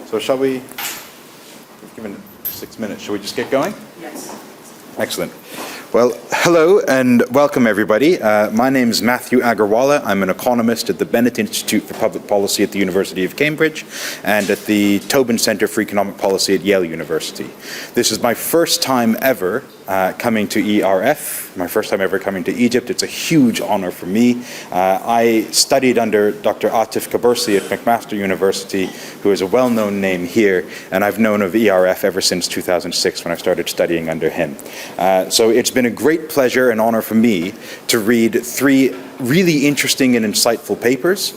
So shall we, we've given 6 minutes, shall we just get going? Yes. Excellent. Well, hello and welcome everybody. My name is Matthew Agarwala. I'm an economist at the Bennett Institute for Public Policy at the University of Cambridge and at the Tobin Center for Economic Policy at Yale University. This is my first time ever coming to ERF, my first time ever coming to Egypt. It's a huge honor for me. I studied under Dr. Atif Kabursi at McMaster University, who is a well-known name here, and I've known of ERF ever since 2006 when I started studying under him. So it's been a great pleasure and honor for me to read 3 really interesting and insightful papers.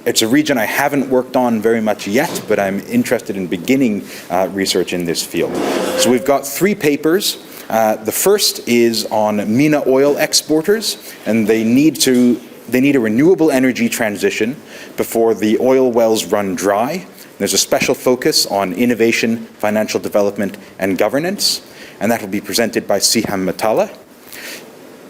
It's a region I haven't worked on very much yet, but I'm interested in beginning research in this field. So we've got 3 papers. The first is on MENA oil exporters, and they need a renewable energy transition before the oil wells run dry. There's a special focus on innovation, financial development, and governance, and that will be presented by Siham Matallah.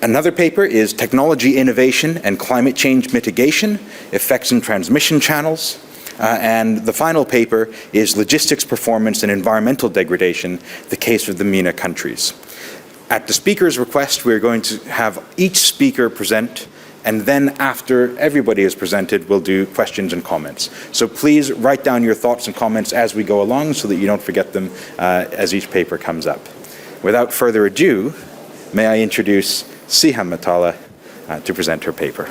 Another paper is Technology Innovation and Climate Change Mitigation, Effects and Transmission Channels. And the final paper is Logistics Performance and Environmental Degradation, the Case of the MENA Countries. At the speaker's request, we're going to have each speaker present, and then after everybody is presented, we'll do questions and comments. So please write down your thoughts and comments as we go along so that you don't forget them as each paper comes up. Without further ado, may I introduce Siham Matallah to present her paper.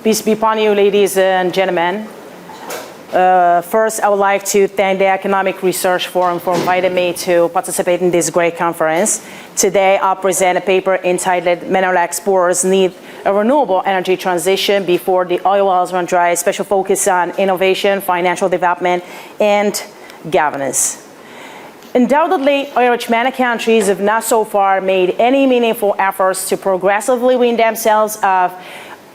Peace be upon you, ladies and gentlemen. First, I would like to thank the Economic Research Forum for inviting me to participate in this great conference. Today, I'll present a paper entitled Mineral Exporters Need a Renewable Energy Transition Before the Oil Wells Run Dry, special focus on innovation, financial development, and governance. Undoubtedly, oil-rich MENA countries have not so far made any meaningful efforts to progressively wean themselves of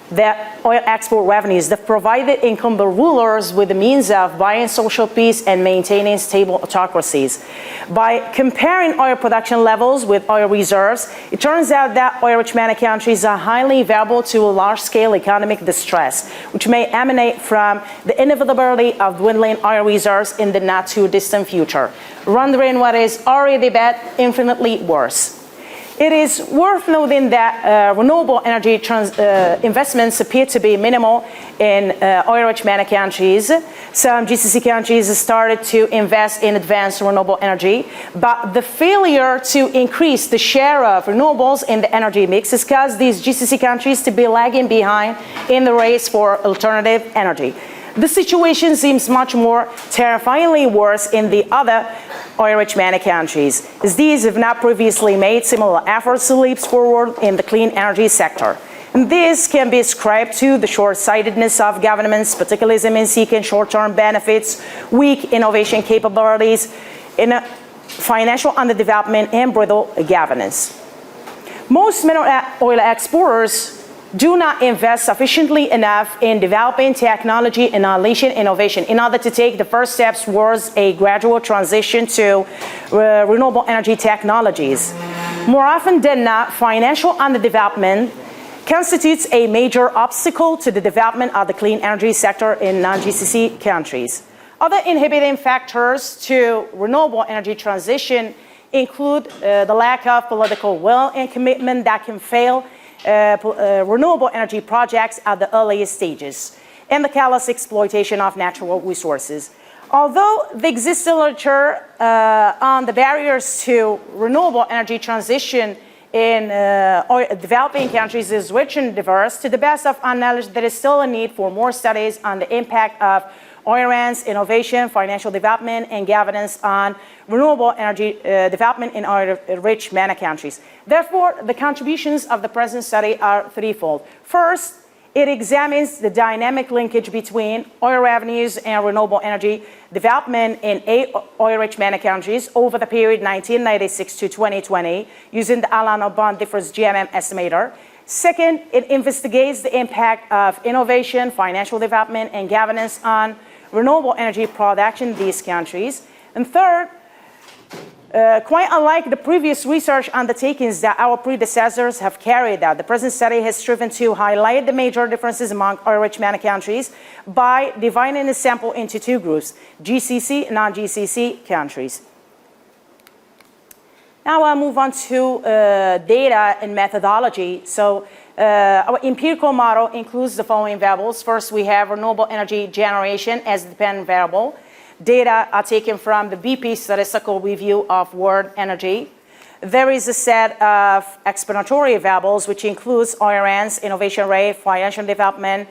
the oil export revenues that provided incumbent rulers with the means of buying social peace and maintaining stable autocracies. By comparing oil production levels with oil reserves, it turns out that oil-rich MENA countries are highly vulnerable to a large-scale economic distress, which may emanate from the inevitability of dwindling oil reserves in the not-too-distant future, rendering what is already bad infinitely worse. It is worth noting that renewable energy investments appear to be minimal in oil-rich MENA countries. Some GCC countries started to invest in advanced renewable energy, but the failure to increase the share of renewables in the energy mix has caused these GCC countries to be lagging behind in the race for alternative energy. The situation seems much more terrifyingly worse in the other oil-rich MENA countries, as these have not previously made similar efforts to leap forward in the clean energy sector. And this can be ascribed to the short-sightedness of governments, particularly in seeking short-term benefits, weak innovation capabilities, in financial underdevelopment, and brittle governance. Most mineral oil exporters do not invest sufficiently enough in developing technology and unleashing innovation in order to take the first steps towards a gradual transition to renewable energy technologies. More often than not, financial underdevelopment constitutes a major obstacle to the development of the clean energy sector in non-GCC countries. Other inhibiting factors to renewable energy transition include the lack of political will and commitment that can fail renewable energy projects at the earliest stages, and the callous exploitation of natural resources. Although the existing literature on the barriers to renewable energy transition in developing countries is rich and diverse, to the best of our knowledge, there is still a need for more studies on the impact of oil runs, innovation, financial development, and governance on renewable energy development in oil-rich MENA countries. Therefore, the contributions of the present study are threefold. First, it examines the dynamic linkage between oil revenues and renewable energy development in 8 oil-rich MENA countries over the period 1996 to 2020 using the Alano Bond Difference GMM estimator. Second, it investigates the impact of innovation, financial development, and governance on renewable energy production in these countries. And third, Quite unlike the previous research undertakings that our predecessors have carried out, the present study has striven to highlight the major differences among oil-rich MENA countries by dividing the sample into two groups, GCC and non-GCC countries. Now I'll move on to data and methodology. So our empirical model includes the following variables. First, we have renewable energy generation as a dependent variable. Data are taken from the BP statistical review of world energy. There is a set of explanatory variables, which includes ORN's innovation rate, financial development,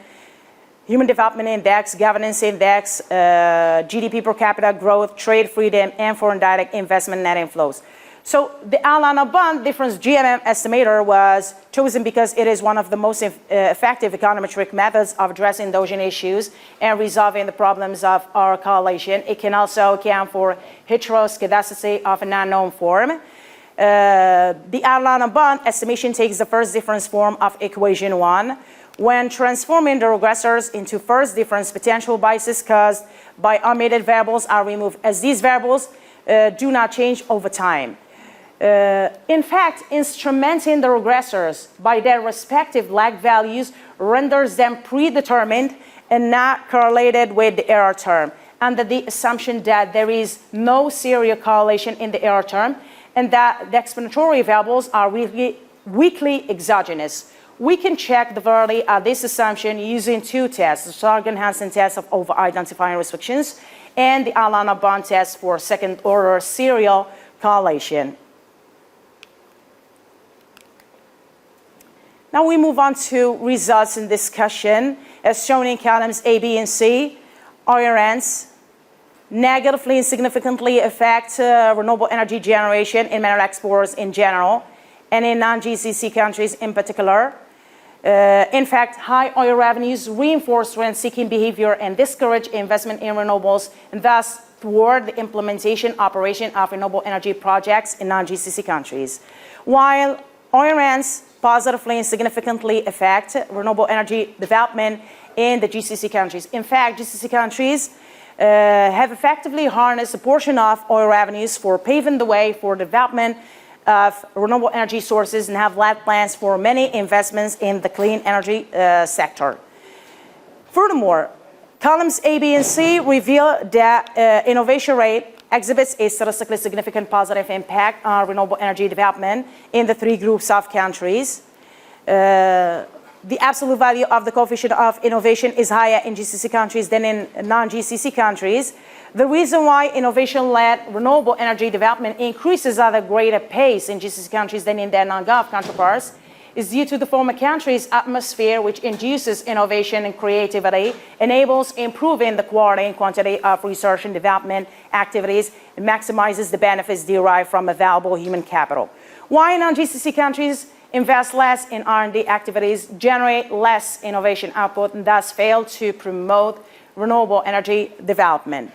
human development index, governance index, GDP per capita growth, trade freedom, and foreign direct investment net inflows. So the Al-Bond difference GMM estimator was chosen because it is one of the most effective econometric methods of addressing endogenous issues and resolving the problems of our correlation. It can also account for heteroscedasticity of an unknown form. The Al-Bond estimation takes the first difference form of equation 1. When transforming the regressors into first difference, potential biases caused by omitted variables are removed, as these variables do not change over time. In fact, instrumenting the regressors by their respective lag values renders them predetermined and not correlated with the error term, under the assumption that there is no serial correlation in the error term and that the explanatory variables are weakly exogenous. We can check the validity of this assumption using two tests, the Sargan-Hansen test of over-identifying restrictions and the Al-Bond test for second-order serial correlation. Now we move on to results and discussion. As shown in columns A, B, and C, ORNs negatively and significantly affect renewable energy generation in mineral exports in general and in non-GCC countries in particular. In fact, high oil revenues reinforce rent-seeking behavior and discourage investment in renewables, and thus thwart the implementation operation of renewable energy projects in non-GCC countries. While ORNs positively and significantly affect renewable energy development in the GCC countries. In fact, GCC countries have effectively harnessed a portion of oil revenues for paving the way for development of renewable energy sources and have led plans for many investments in the clean energy sector. Furthermore, columns A, B, and C reveal that innovation rate exhibits a statistically significant positive impact on renewable energy development in the three groups of countries. The absolute value of the coefficient of innovation is higher in GCC countries than in non-GCC countries. The reason why innovation-led renewable energy development increases at a greater pace in GCC countries than in their non-Gulf counterparts is due to the former country's atmosphere, which induces innovation and creativity, enables improving the quality and quantity of research and development activities, and maximizes the benefits derived from available human capital. Why non-GCC countries invest less in R&D activities, generate less innovation output, and thus fail to promote renewable energy development.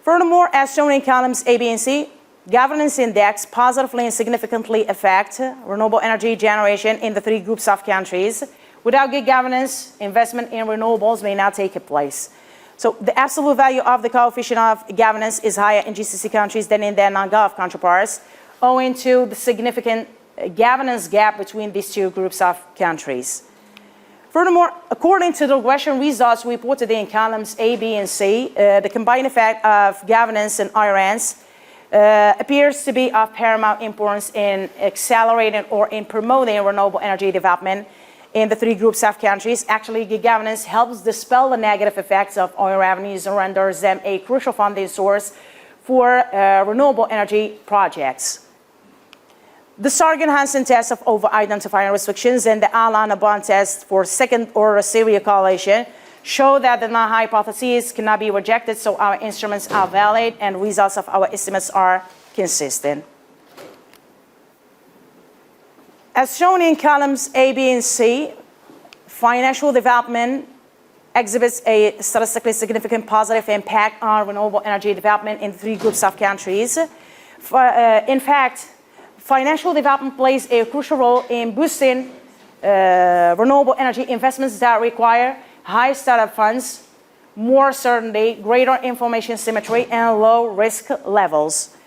Furthermore, as shown in columns A, B, and C, governance index positively and significantly affect renewable energy generation in the three groups of countries. Without good governance, investment in renewables may not take place. So the absolute value of the coefficient of governance is higher in GCC countries than in their non-Gulf counterparts, owing to the significant governance gap between these two groups of countries. Furthermore, according to the regression results reported in columns A, B, and C, the combined effect of governance and ORNs appears to be of paramount importance in accelerating or in promoting renewable energy development in the three groups of countries. Actually, good governance helps dispel the negative effects of oil revenues and renders them a crucial funding source for renewable energy projects. The Sargan-Hansen test of over-identifying restrictions and the Al-Bond test for second-order serial correlation show that the null hypotheses cannot be rejected, so our instruments are valid and results of our estimates are consistent. As shown in columns A, B, and C, financial development exhibits a statistically significant positive impact on renewable energy development in three groups of countries. In fact, financial development plays a crucial role in boosting renewable energy investments that require high startup funds, more certainty, greater information symmetry, and low risk levels.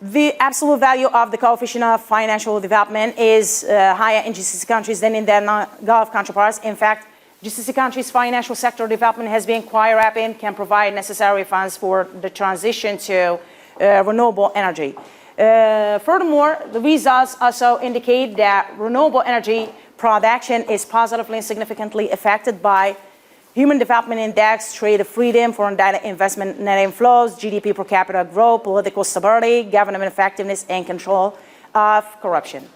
The absolute value of the coefficient of financial development is higher in GCC countries than in their non-Gulf counterparts. In fact, GCC countries' financial sector development has been quite rapid, can provide necessary funds for the transition to renewable energy. Furthermore, the results also indicate that renewable energy production is positively and significantly affected by Human Development Index, trade freedom, foreign direct investment net inflows, GDP per capita growth, political stability, government effectiveness, and control of corruption.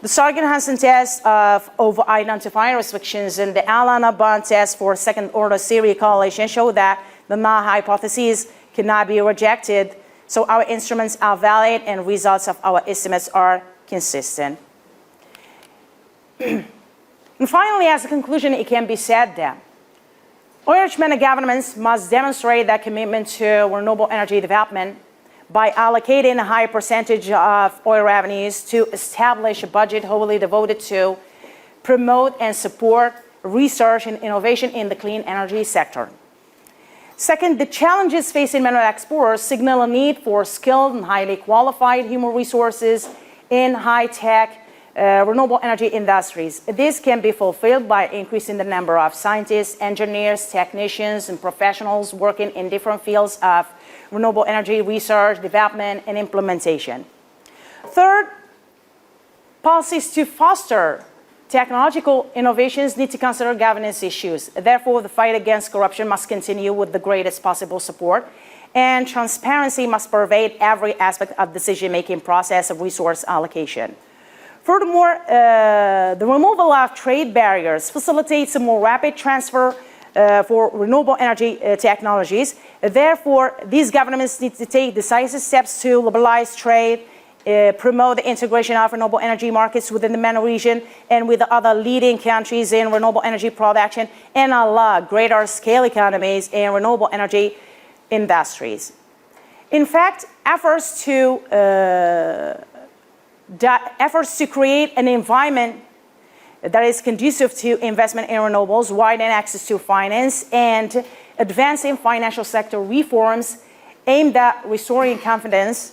The Sargon-Hansen test of over-identifying restrictions and the Allen-Bond test for second-order Syria correlation show that the null hypotheses cannot be rejected, so our instruments are valid and results of our estimates are consistent. And finally, as a conclusion, it can be said that oil-rich MENA governments must demonstrate their commitment to renewable energy development by allocating a high percentage of oil revenues to establish a budget wholly devoted to promote and support research and innovation in the clean energy sector. Second, the challenges facing mineral exporters signal a need for skilled and highly qualified human resources in high-tech renewable energy industries. This can be fulfilled by increasing the number of scientists, engineers, technicians, and professionals working in different fields of renewable energy research, development, and implementation. Third, policies to foster technological innovations need to consider governance issues. Therefore, the fight against corruption must continue with the greatest possible support, and transparency must pervade every aspect of the decision-making process of resource allocation. Furthermore, the removal of trade barriers facilitates a more rapid transfer for renewable energy technologies. Therefore, these governments need to take decisive steps to liberalize trade, promote the integration of renewable energy markets within the MENA region and with the other leading countries in renewable energy production, and allow greater scale economies in renewable energy industries. In fact, efforts to create an environment that is conducive to investment in renewables, widen access to finance, and advancing financial sector reforms aimed at restoring confidence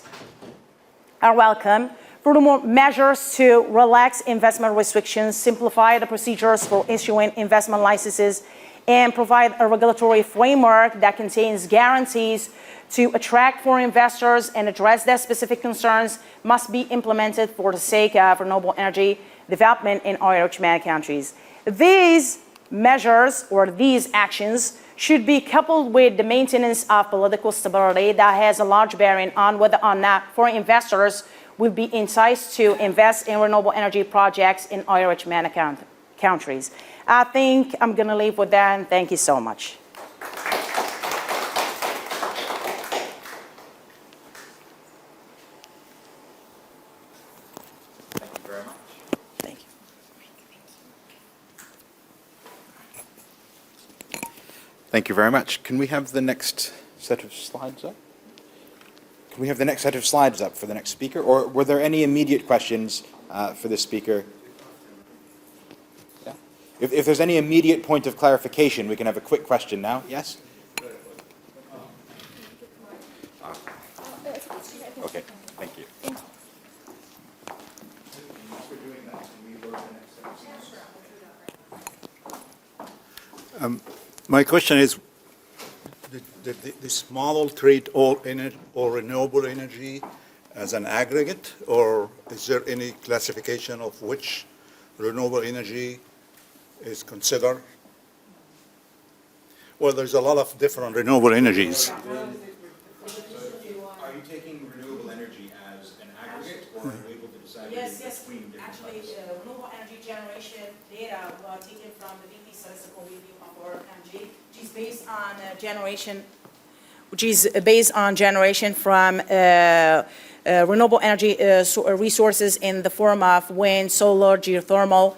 are welcome. Furthermore, measures to relax investment restrictions, simplify the procedures for issuing investment licenses, and provide a regulatory framework that contains guarantees to attract foreign investors and address their specific concerns must be implemented for the sake of renewable energy development in oil-rich MENA countries. These measures or these actions should be coupled with the maintenance of political stability that has a large bearing on whether or not foreign investors will be enticed to invest in renewable energy projects in oil-rich MENA countries. I think I'm going to leave with that, and thank you so much. Thank you very much. Can we have the next set of slides up? Can we have the next set of slides up for the next speaker? Or were there any immediate questions for this speaker? Yeah. If there's any immediate point of clarification, we can have a quick question now. Yes? Okay, thank you. My question is, this model treat all renewable energy as an aggregate, or is there any classification of which renewable energy is considered? Well, there's a lot of different renewable energies. Are you taking renewable energy as an aggregate, or are you able to decide between different types? Renewable energy generation data were taken from the VP statistical review of our energy, which is based on generation from renewable energy resources in the form of wind, solar, geothermal.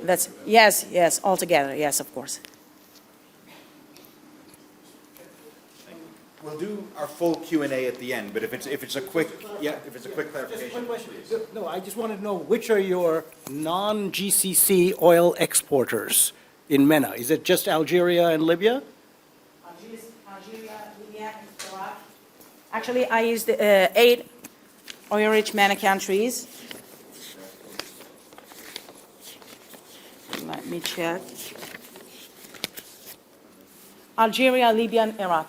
That's yes, all together. Yes, of course. We'll do our full Q&A at the end, but if it's a quick clarification. Just one question. No, I just wanted to know which are your non-GCC oil exporters in MENA? Is it just Algeria and Libya? Algeria, Actually, I used 8 oil-rich MENA countries. Let me check. Algeria, Libya, and Iraq.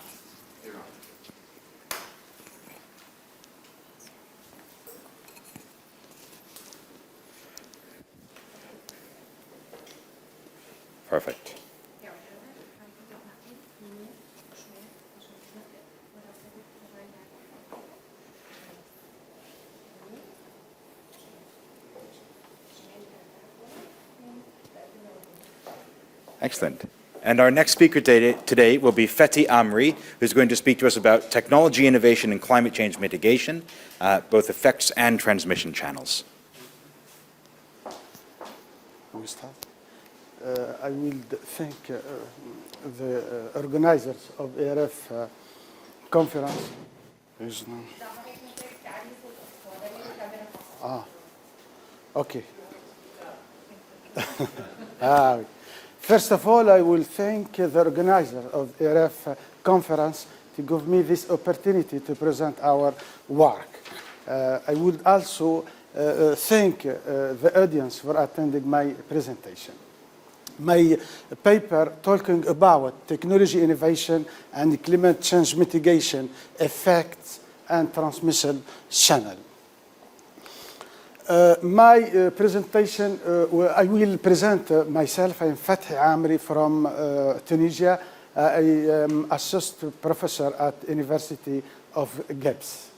Perfect. Excellent. And our next speaker today will be Fethi Amri, who's going to speak to us about technology innovation and climate change mitigation, both effects and transmission channels. We start. I will thank the organizers of ERF conference. Okay. First of all, I will thank the organizer of ERF conference to give me this opportunity to present our work. I would also thank the audience for attending my presentation. My paper talking about technology innovation and climate change mitigation effects and transmission channel. My presentation, I will present myself. I am Fethi Amri from Tunisia. I am associate professor at University of Gibbs.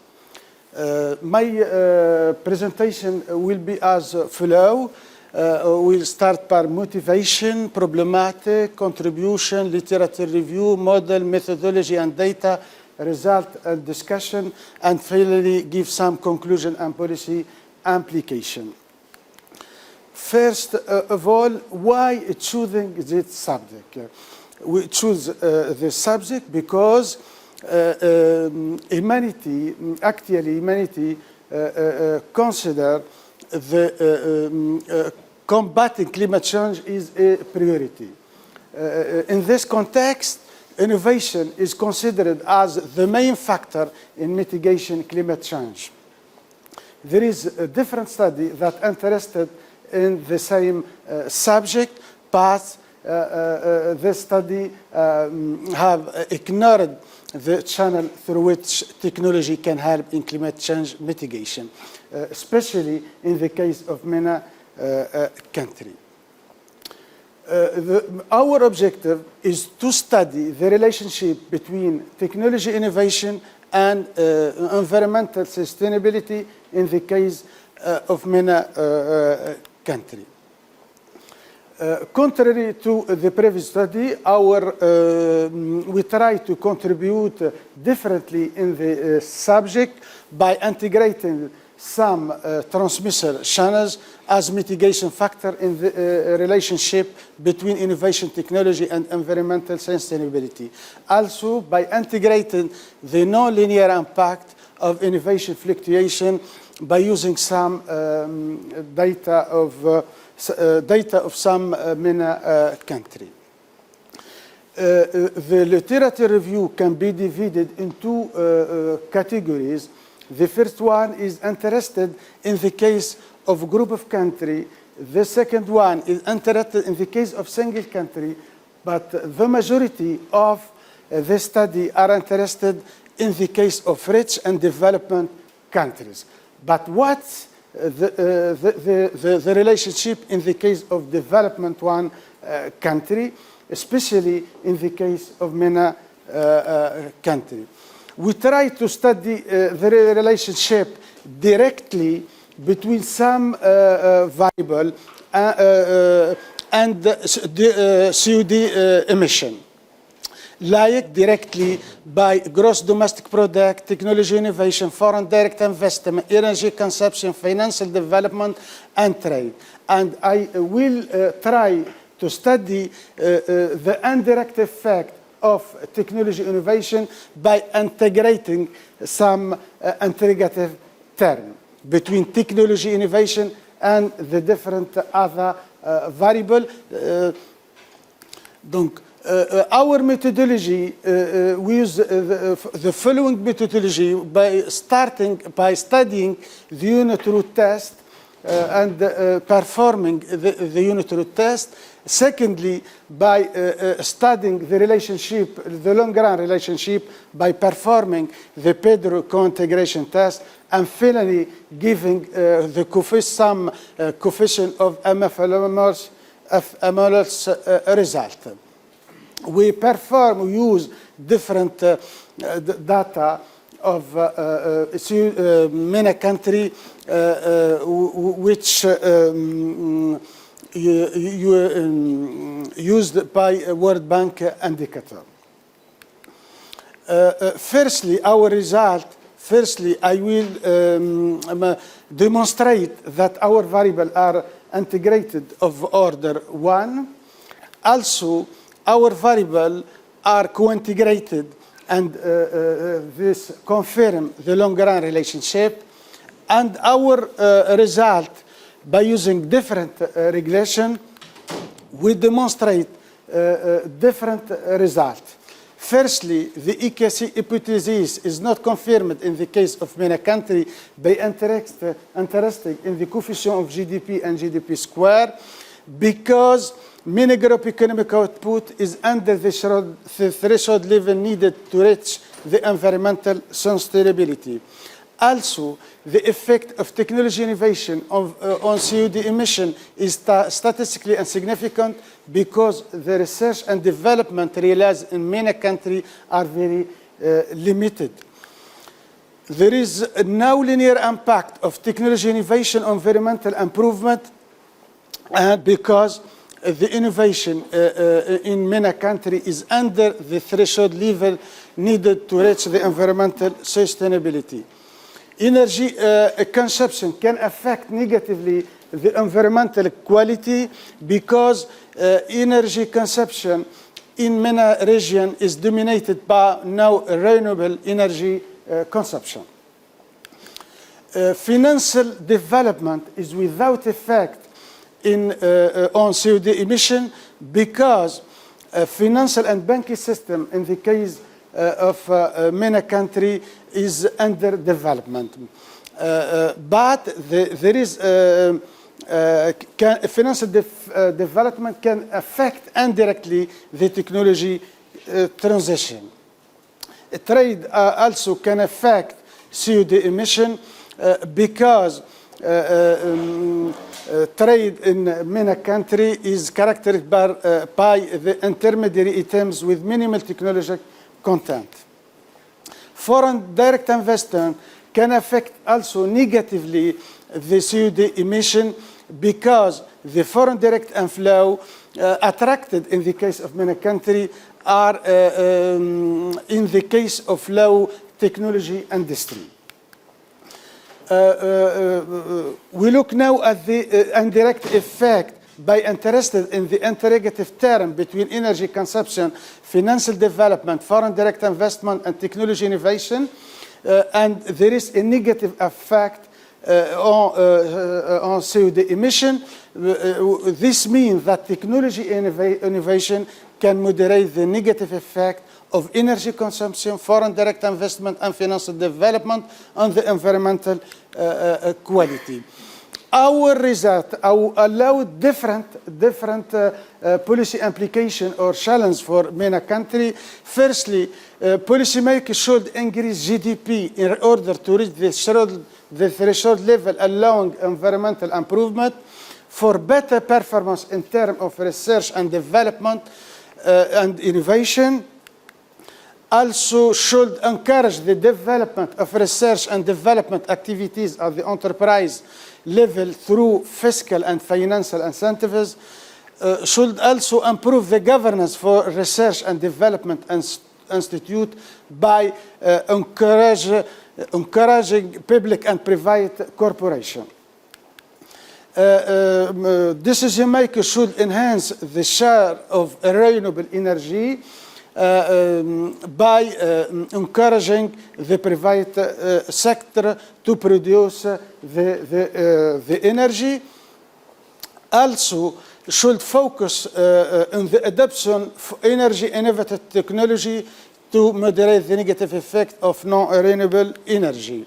My presentation will be as follows. We'll start by motivation, problematic, contribution, literature review, model, methodology and data, result and discussion, and finally give some conclusion and policy application. First of all, why choosing this subject? We choose this subject because humanity consider the combating climate change is a priority. In this context, innovation is considered as the main factor in mitigation climate change. There is a different study that interested in the same subject, but this study have ignored the channel through which technology can help in climate change mitigation, especially in the case of MENA country. Our objective is to study the relationship between technology innovation and environmental sustainability in the case of MENA country. Contrary to the previous study, we try to contribute differently in the subject by integrating some transmission channels as mitigation factor in the relationship between innovation technology and environmental sustainability. Also, by integrating the non-linear impact of innovation fluctuation by using some data of some MENA country. The literature review can be divided into categories. The first one is interested in the case of a group of country. The second one is interested in the case of single country, but the majority of the study are interested in the case of rich and development countries. But what's the relationship in the case of development one country, especially in the case of MENA country? We try to study the relationship directly between some variable and the CO2 emission, like directly by gross domestic product, technology innovation, foreign direct investment, energy consumption, financial development, and trade. And I will try to study the indirect effect of technology innovation by integrating some integrative term between technology innovation and the different other variables. Donc, Our methodology, we use the following methodology by studying the unit root test and performing the unit root test. Secondly, by studying the relationship, the long-run relationship, by performing the Pedro co-integration test, and finally giving the some coefficient of MFLMOS result. We use different data of MENA country, which used by World Bank indicator. Firstly, our result. Firstly, I will demonstrate that our variables are integrated of order 1. Also, our variables are co-integrated, and this confirms the long-run relationship. And our result, by using different regression, we demonstrate different results. Firstly, the EKC hypothesis is not confirmed in the case of MENA country by interested in the coefficient of GDP and GDP square, because MENA group economic output is under the threshold level needed to reach the environmental sustainability. Also, the effect of technology innovation on COD emission is statistically insignificant, because the research and development realized in MENA country are very limited. There is no linear impact of technology innovation on environmental improvement, because the innovation in MENA country is under the threshold level needed to reach the environmental sustainability. Energy consumption can affect negatively the environmental quality, because energy consumption in MENA region is dominated by now renewable energy consumption. Financial development is without effect on COD emission, because financial and banking system in the case of MENA country is under development. But there is financial development can affect indirectly the technology transition. Trade also can affect COD emission, because trade in MENA country is characterized by the intermediary items with minimal technological content. Foreign direct investment can affect also negatively the COD emission, because the foreign direct inflow attracted in the case of MENA country are in the case of low technology industry. We look now at the indirect effect by interested in the interrogative term between energy consumption, financial development, foreign direct investment, and technology innovation. And there is a negative effect on COD emission. This means that technology innovation can moderate the negative effect of energy consumption, foreign direct investment, and financial development on the environmental quality. Our result allow different policy implication or challenge for MENA country. Firstly, policymakers should increase GDP in order to reach the threshold level, allowing environmental improvement for better performance in terms of research and development and innovation. Also should encourage the development of research and development activities at the enterprise level through fiscal and financial incentives. Should also improve the governance for research and development institute by encouraging public and private cooperation. Decision makers should enhance the share of renewable energy by encouraging the private sector to produce the energy. Also, should focus on the adoption of energy innovative technology to moderate the negative effect of non-renewable energy.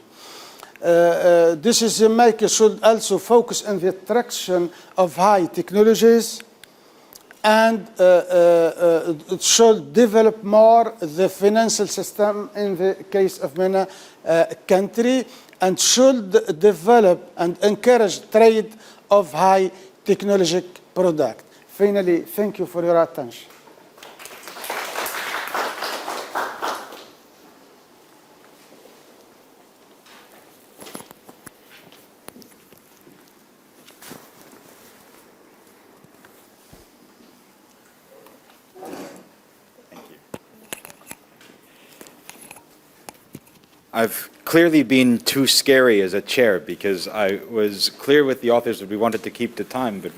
Decision makers should also focus on the attraction of high technologies and should develop more the financial system in the case of MENA country, and should develop and encourage trade of high technological product. Finally, thank you for your attention. I've clearly been too scary as a chair because I was clear with the authors that we wanted to keep to time, but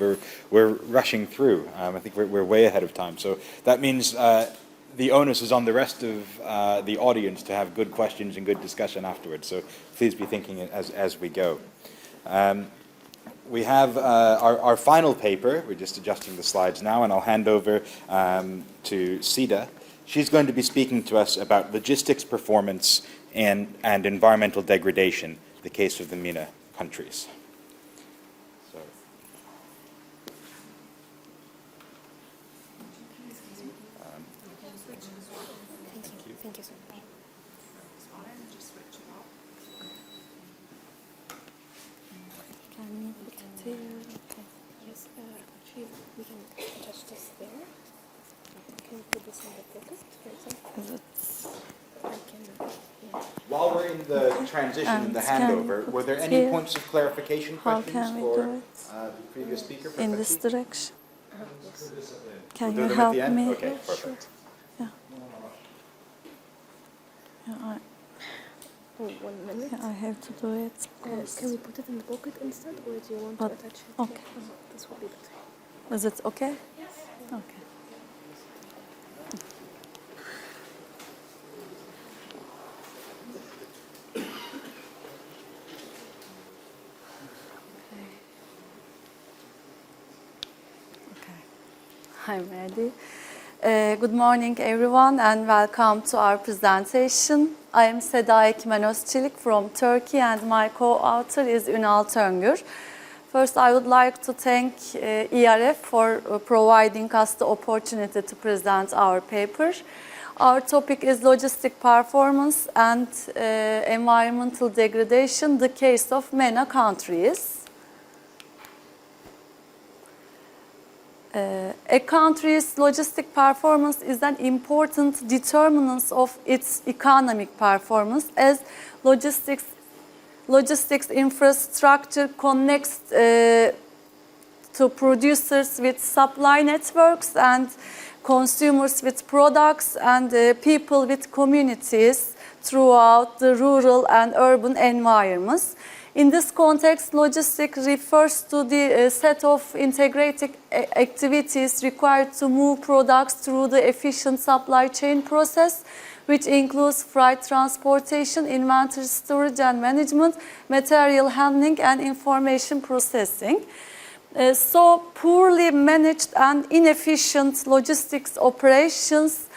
we're rushing through. I think we're way ahead of time. So that means the onus is on the rest of the audience to have good questions and good discussion afterwards. So please be thinking as we go. We have our final paper. We're just adjusting the slides now, and I'll hand over to Seda. She's going to be speaking to us about logistics performance and environmental degradation, the case of the MENA countries. So. Thank you so much. Can you put it here? Okay. Yes, actually, we can attach this there. Can you put this in the pocket, for example? I can. While we're in the transition and the handover, were there any points of clarification, questions for the previous speaker? In this direction. Yes. Can We'll you help me? Okay, perfect. Yeah. Yeah, Oh, 1 minute. I have to do it. Can we put it in the pocket instead, or do you want to attach it? Okay. This would be better. Is it okay? Yes. Okay. I'm ready. Good morning, everyone, and welcome to our presentation. I am Seda Ekmen Özçelik from Turkey, and my co-author is Ünal Töngür. First, I would like to thank ERF for providing us the opportunity to present our paper. Our topic is logistic performance and environmental degradation, the case of MENA countries. A country's logistic performance is an important determinant of its economic performance, as logistics infrastructure connects to producers with supply networks and consumers with products and people with communities throughout the rural and urban environments. In this context, logistics refers to the set of integrated activities required to move products through the efficient supply chain process, which includes freight transportation, inventory storage and management, material handling, and information processing. So poorly managed and inefficient logistics operations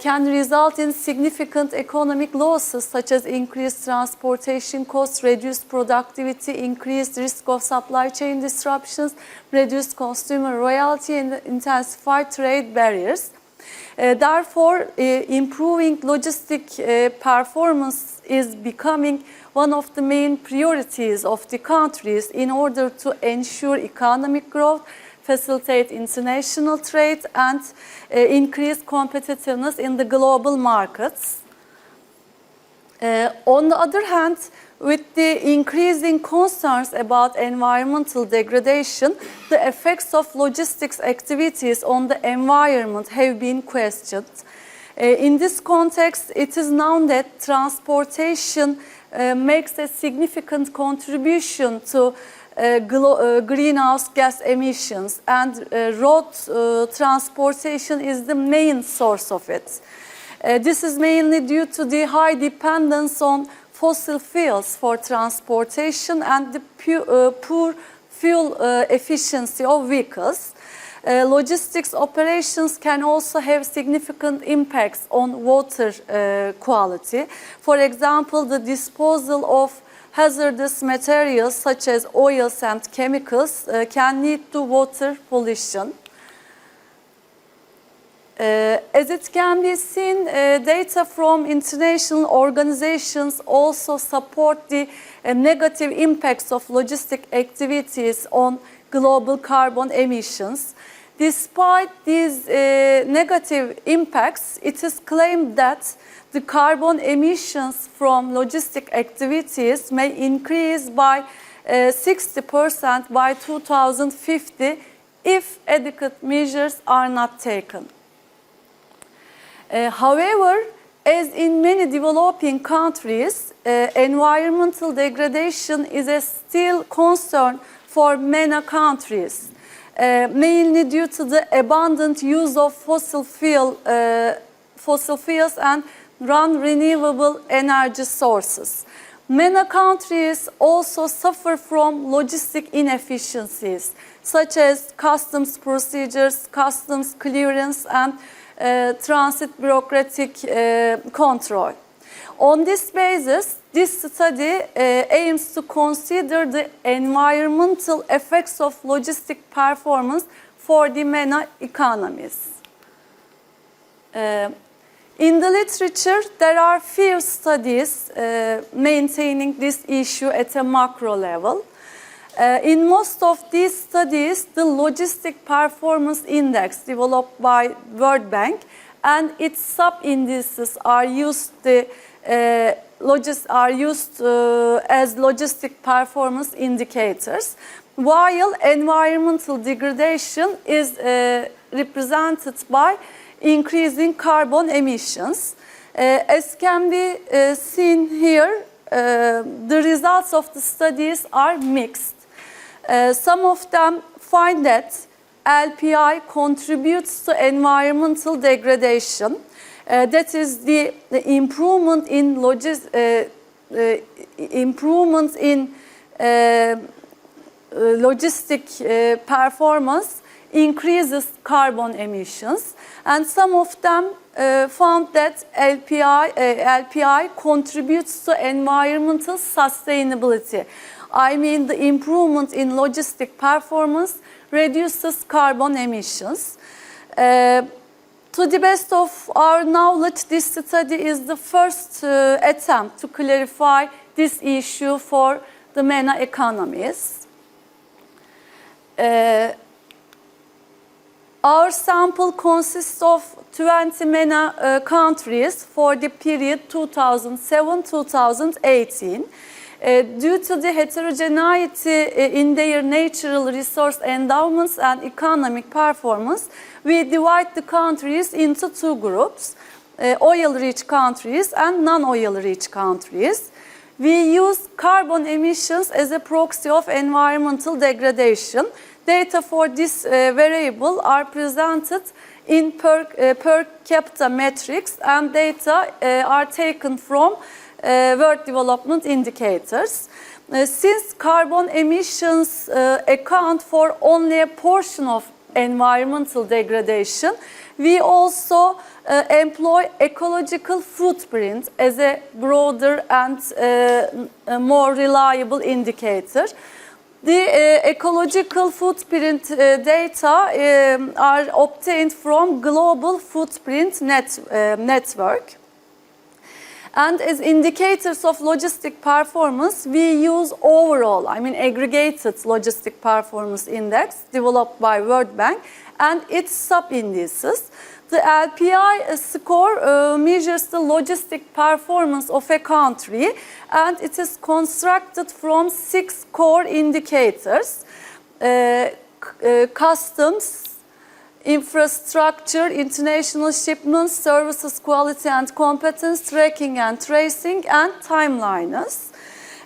can result in significant economic losses, such as increased transportation costs, reduced productivity, increased risk of supply chain disruptions, reduced consumer loyalty, and intensified trade barriers. Therefore, improving logistic performance is becoming one of the main priorities of the countries in order to ensure economic growth, facilitate international trade, and increase competitiveness in the global markets. On the other hand, with the increasing concerns about environmental degradation, the effects of logistics activities on the environment have been questioned. In this context, it is known that transportation makes a significant contribution to greenhouse gas emissions, and road transportation is the main source of it. This is mainly due to the high dependence on fossil fuels for transportation and the poor fuel efficiency of vehicles. Logistics operations can also have significant impacts on water quality. For example, the disposal of hazardous materials such as oils and chemicals can lead to water pollution. As it can be seen, data from international organizations also support the negative impacts of logistic activities on global carbon emissions. Despite these negative impacts, it is claimed that the carbon emissions from logistic activities may increase by 60% by 2050 if adequate measures are not taken. However, as in many developing countries, environmental degradation is a still concern for MENA countries, mainly due to the abundant use of fossil fuels and non-renewable energy sources. MENA countries also suffer from logistic inefficiencies, such as customs procedures, customs clearance, and transit bureaucratic control. On this basis, this study aims to consider the environmental effects of logistic performance for the MENA economies. In the literature, there are few studies maintaining this issue at a macro level. In most of these studies, the Logistic Performance Index developed by World Bank and its sub-indices are used, as logistic performance indicators, while environmental degradation is represented by increasing carbon emissions. As can be seen here, the results of the studies are mixed. Some of them find that LPI contributes to environmental degradation. That is the improvement in logistic performance increases carbon emissions, and some of them found that LPI contributes to environmental sustainability. I mean, the improvement in logistic performance reduces carbon emissions. To the best of our knowledge, this study is the first attempt to clarify this issue for the MENA economies. Our sample consists of 20 MENA countries for the period 2007-2018. Due to the heterogeneity in their natural resource endowments and economic performance, we divide the countries into two groups, oil-rich countries and non-oil-rich countries. We use carbon emissions as a proxy of environmental degradation. Data for this variable are presented in per capita metrics, and data are taken from World Development Indicators. Since carbon emissions account for only a portion of environmental degradation, we also employ ecological footprint as a broader and more reliable indicator. The ecological footprint data are obtained from Global Footprint Network. And as indicators of logistic performance, we use overall, aggregated logistic performance index developed by World Bank and its sub-indices. The LPI score measures the logistic performance of a country, and it is constructed from 6 core indicators: customs, infrastructure, international shipments, services quality and competence, tracking and tracing, and timeliness.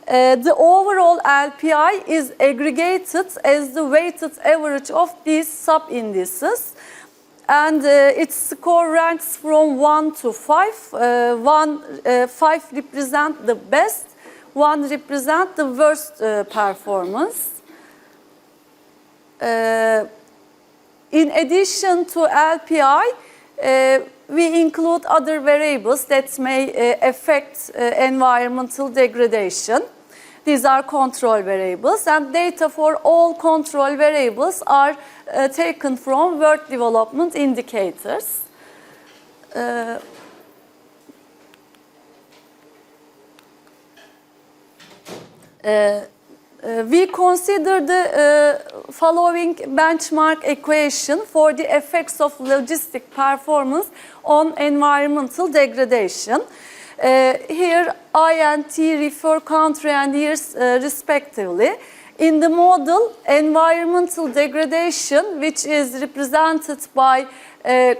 The overall LPI is aggregated as the weighted average of these sub-indices, and its score ranks from 1 to 5. 5 represent the best, 1 represent the worst performance. In addition to LPI, we include other variables that may affect environmental degradation. These are control variables, and data for all control variables are taken from World Development Indicators. We consider the following benchmark equation for the effects of logistic performance on environmental degradation. Here, I and T refer country and years respectively. In the model, environmental degradation, which is represented by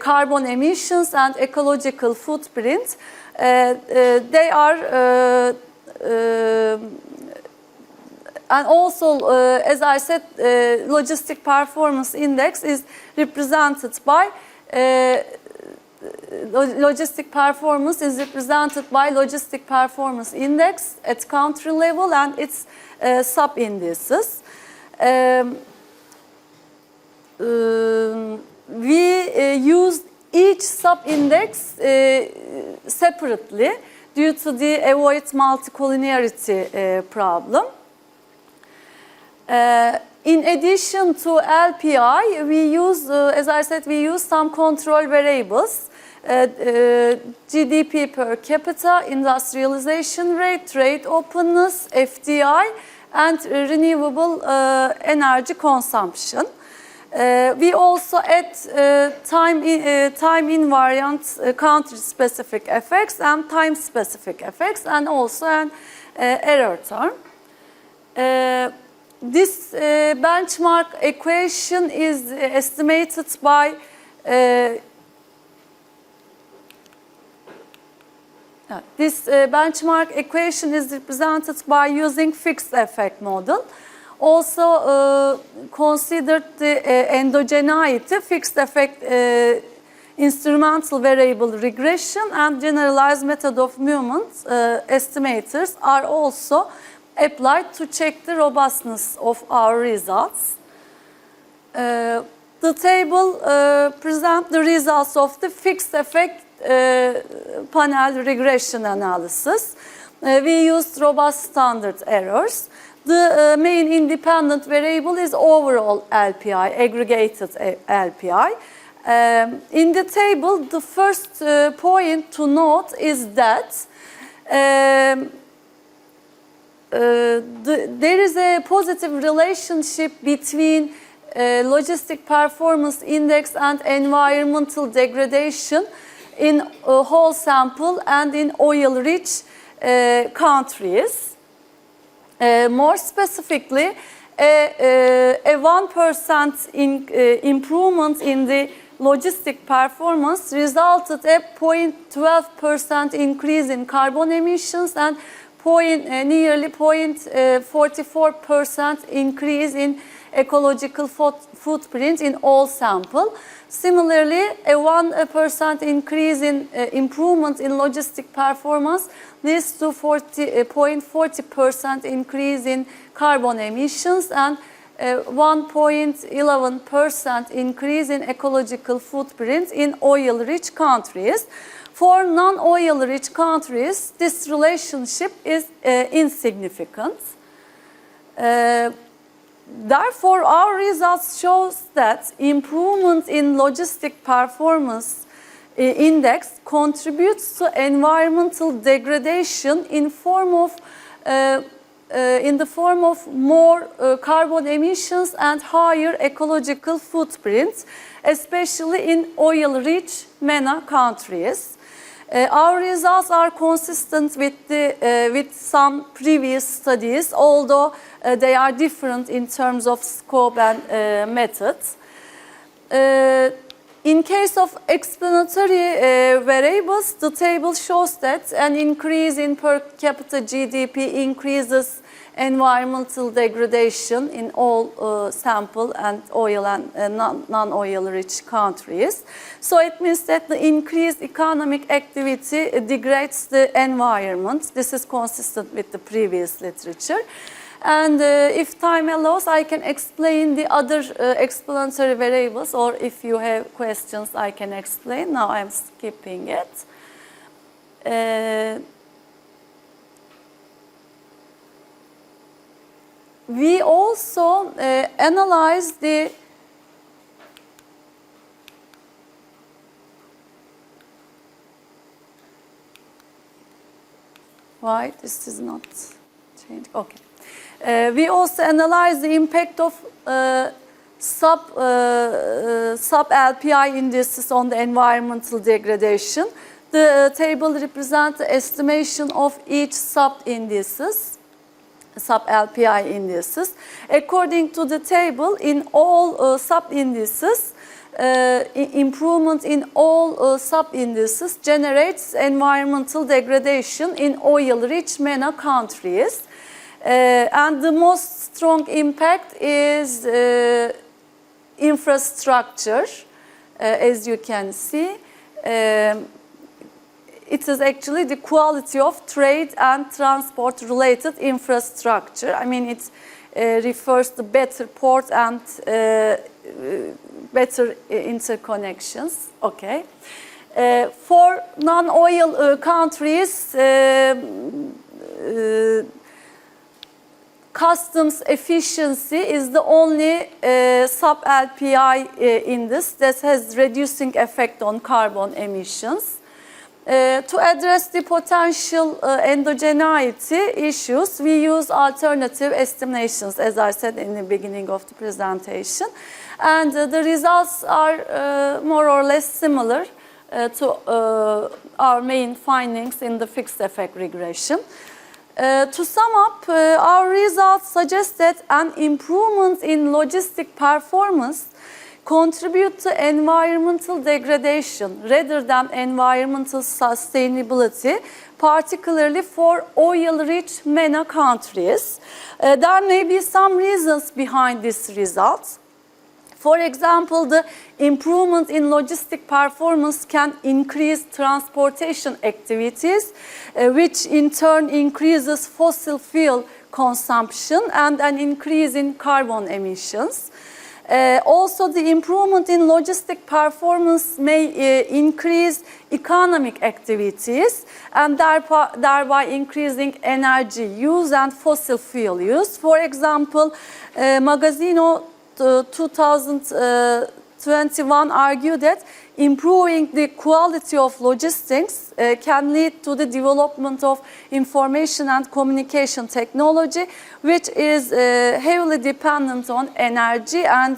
carbon emissions and ecological footprint, they are and also, as I said, logistic performance index is represented by logistic performance index at country level and its sub-indices. We use each sub-index separately due to the avoid multicollinearity problem. In addition to LPI, we use, as I said, we use some control variables. GDP per capita, industrialization rate, trade openness, FDI, and renewable energy consumption. We also add time invariant country-specific effects and time-specific effects, and also an error term. This benchmark equation is estimated by this benchmark equation is represented by using fixed effect model. Also considered the endogeneity, fixed effect instrumental variable regression, and generalized method of movement estimators are also applied to check the robustness of our results. The table presents the results of the fixed effect panel regression analysis. We used robust standard errors. The main independent variable is overall LPI, aggregated LPI. In the table, the first point to note is that there is a positive relationship between logistic performance index and environmental degradation in a whole sample and in oil-rich countries. More specifically, a 1% improvement in the logistic performance resulted a 0.12% increase in carbon emissions and nearly 0.44% increase in ecological footprint in all sample. Similarly, a 1% increase in improvement in logistic performance leads to 0.40% increase in carbon emissions and 1.11% increase in ecological footprint in oil-rich countries. For non-oil-rich countries, this relationship is insignificant. Therefore, our results shows that improvement in logistic performance index contributes to environmental degradation in the form of more carbon emissions and higher ecological footprints, especially in oil-rich MENA countries. Our results are consistent with some previous studies, although they are different in terms of scope and methods. In case of explanatory variables, the table shows that an increase in per capita GDP increases environmental degradation in all sample and oil and non-oil rich countries. So it means that the increased economic activity degrades the environment. This is consistent with the previous literature. And if time allows, I can explain the other explanatory variables, or if you have questions, I can explain. Now I'm skipping it. We also analyze the why this is not changed. Okay. We also analyze the impact of sub-LPI indices on the environmental degradation. The table represents the estimation of each sub-LPI indices. According to the table, in all sub-indices, improvement in all sub-indices generates environmental degradation in oil-rich MENA countries. And the most strong impact is infrastructure, as you can see. It is actually the quality of trade and transport-related infrastructure. I mean, it refers to better port and better interconnections. Okay. For non-oil countries, customs efficiency is the only sub-LPI index that has reducing effect on carbon emissions. To address the potential endogeneity issues, we use alternative estimations, as I said in the beginning of the presentation. And the results are more or less similar to our main findings in the fixed effect regression. To sum up, our results suggest that an improvement in logistic performance contribute to environmental degradation rather than environmental sustainability, particularly for oil-rich MENA countries. There may be some reasons behind this result. For example, the improvement in logistic performance can increase transportation activities, which in turn increases fossil fuel consumption and an increase in carbon emissions. Also, the improvement in logistic performance may increase economic activities and thereby increasing energy use and fossil fuel use. For example, Magazino 2021 argued that improving the quality of logistics can lead to the development of information and communication technology, which is heavily dependent on energy and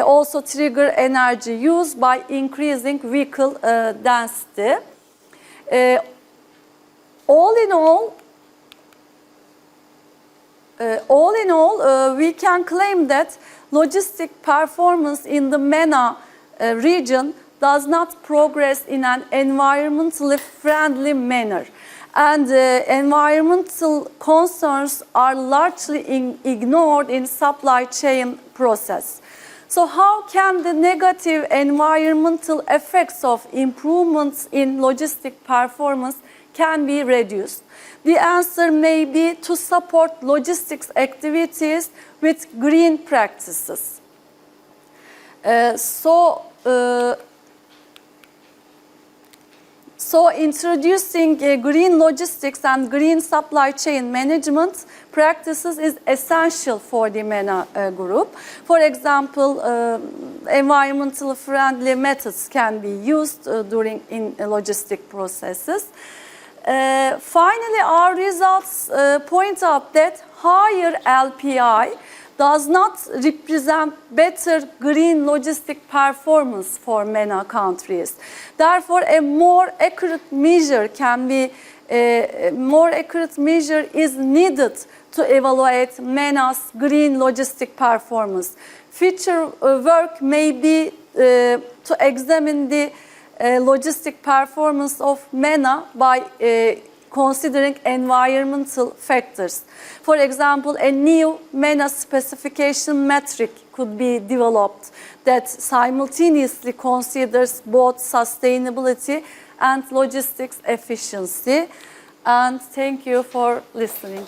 also trigger energy use by increasing vehicle density. All in all, we can claim that logistic performance in the MENA region does not progress in an environmentally friendly manner. And environmental concerns are largely ignored in supply chain process. So how can the negative environmental effects of improvements in logistic performance can be reduced? The answer may be to support logistics activities with green practices. So introducing green logistics and green supply chain management practices is essential for the MENA group. For example, environmentally friendly methods can be used in logistic processes. Finally, our results point out that higher LPI does not represent better green logistic performance for MENA countries. Therefore, a more accurate measure is needed to evaluate MENA's green logistic performance. Future work may be to examine the logistic performance of MENA by considering environmental factors. For example, a new MENA specification metric could be developed that simultaneously considers both sustainability and logistics efficiency. And thank you for listening.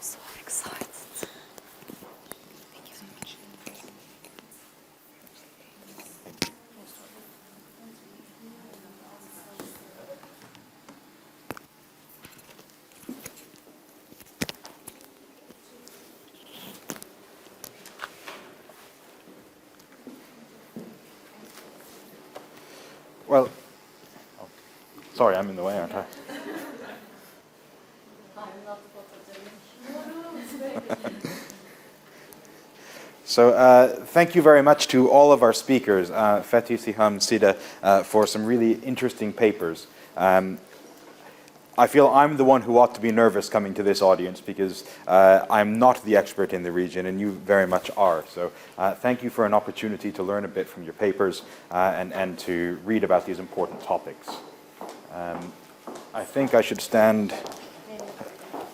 so excited. Well, sorry, I'm in the way, aren't I? So thank you very much to all of our speakers, Fethi, Siham, Seda, for some really interesting papers. I feel I'm the one who ought to be nervous coming to this audience because I'm not the expert in the region and you very much are. So thank you for an opportunity to learn a bit from your papers and to read about these important topics. I think I should stand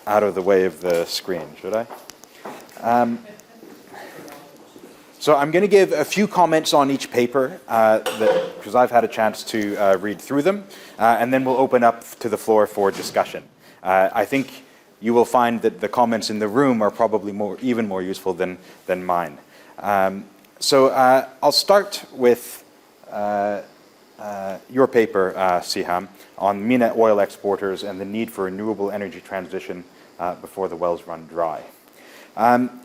out of the way of the screen, should I? So I'm going to give a few comments on each paper because I've had a chance to read through them, and then we'll open up to the floor for discussion. I think you will find that the comments in the room are probably even more useful than mine. So I'll start with your paper, Siham, on MENA oil exporters and the need for renewable energy transition before the wells run dry.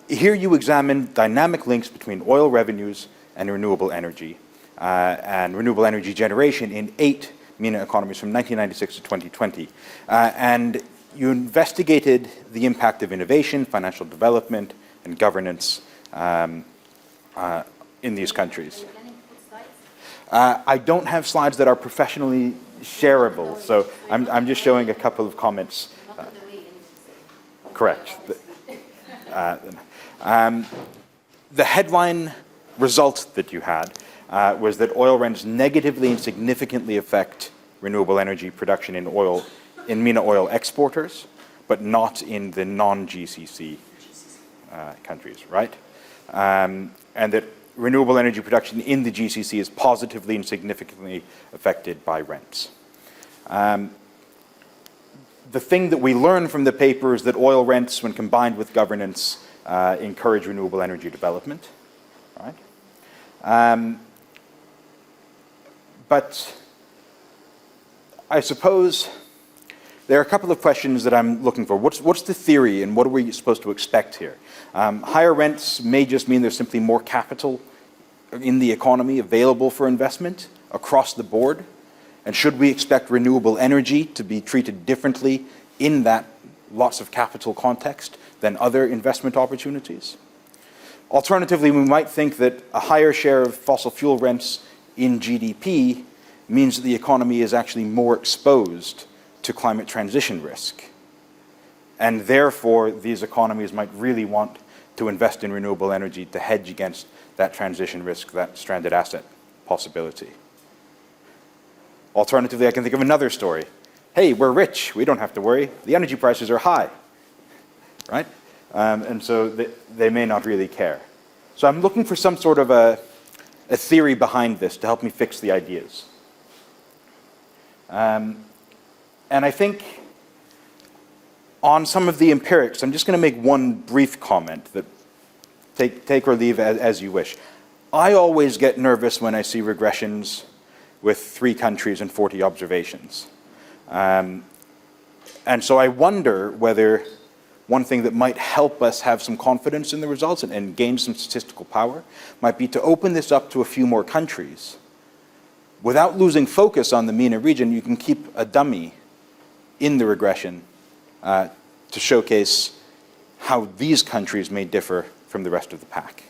Here you examine dynamic links between oil revenues and renewable energy generation in 8 MENA economies from 1996 to 2020. And you investigated the impact of innovation, financial development, and governance in these countries. I don't have slides that are professionally shareable, so I'm just showing a couple of comments. Correct. The headline result that you had was that oil rents negatively and significantly affect renewable energy production in MENA oil exporters, but not in the non-GCC countries, right? And that renewable energy production in the GCC is positively and significantly affected by rents. The thing that we learn from the paper is that oil rents, when combined with governance, encourage renewable energy development, right? But I suppose there are a couple of questions that I'm looking for. What's the theory and what are we supposed to expect here? Higher rents may just mean there's simply more capital in the economy available for investment across the board. And should we expect renewable energy to be treated differently in that lots of capital context than other investment opportunities? Alternatively, we might think that a higher share of fossil fuel rents in GDP means that the economy is actually more exposed to climate transition risk. And therefore, these economies might really want to invest in renewable energy to hedge against that transition risk, that stranded asset possibility. Alternatively, I can think of another story. Hey, we're rich, we don't have to worry. The energy prices are high, right? And so they may not really care. So I'm looking for some sort of a theory behind this to help me fix the ideas. And I think on some of the empirics, I'm just going to make one brief comment that take or leave as you wish. I always get nervous when I see regressions with 3 countries and 40 observations. And so I wonder whether one thing that might help us have some confidence in the results and gain some statistical power might be to open this up to a few more countries. Without losing focus on the MENA region, you can keep a dummy in the regression to showcase how these countries may differ from the rest of the pack.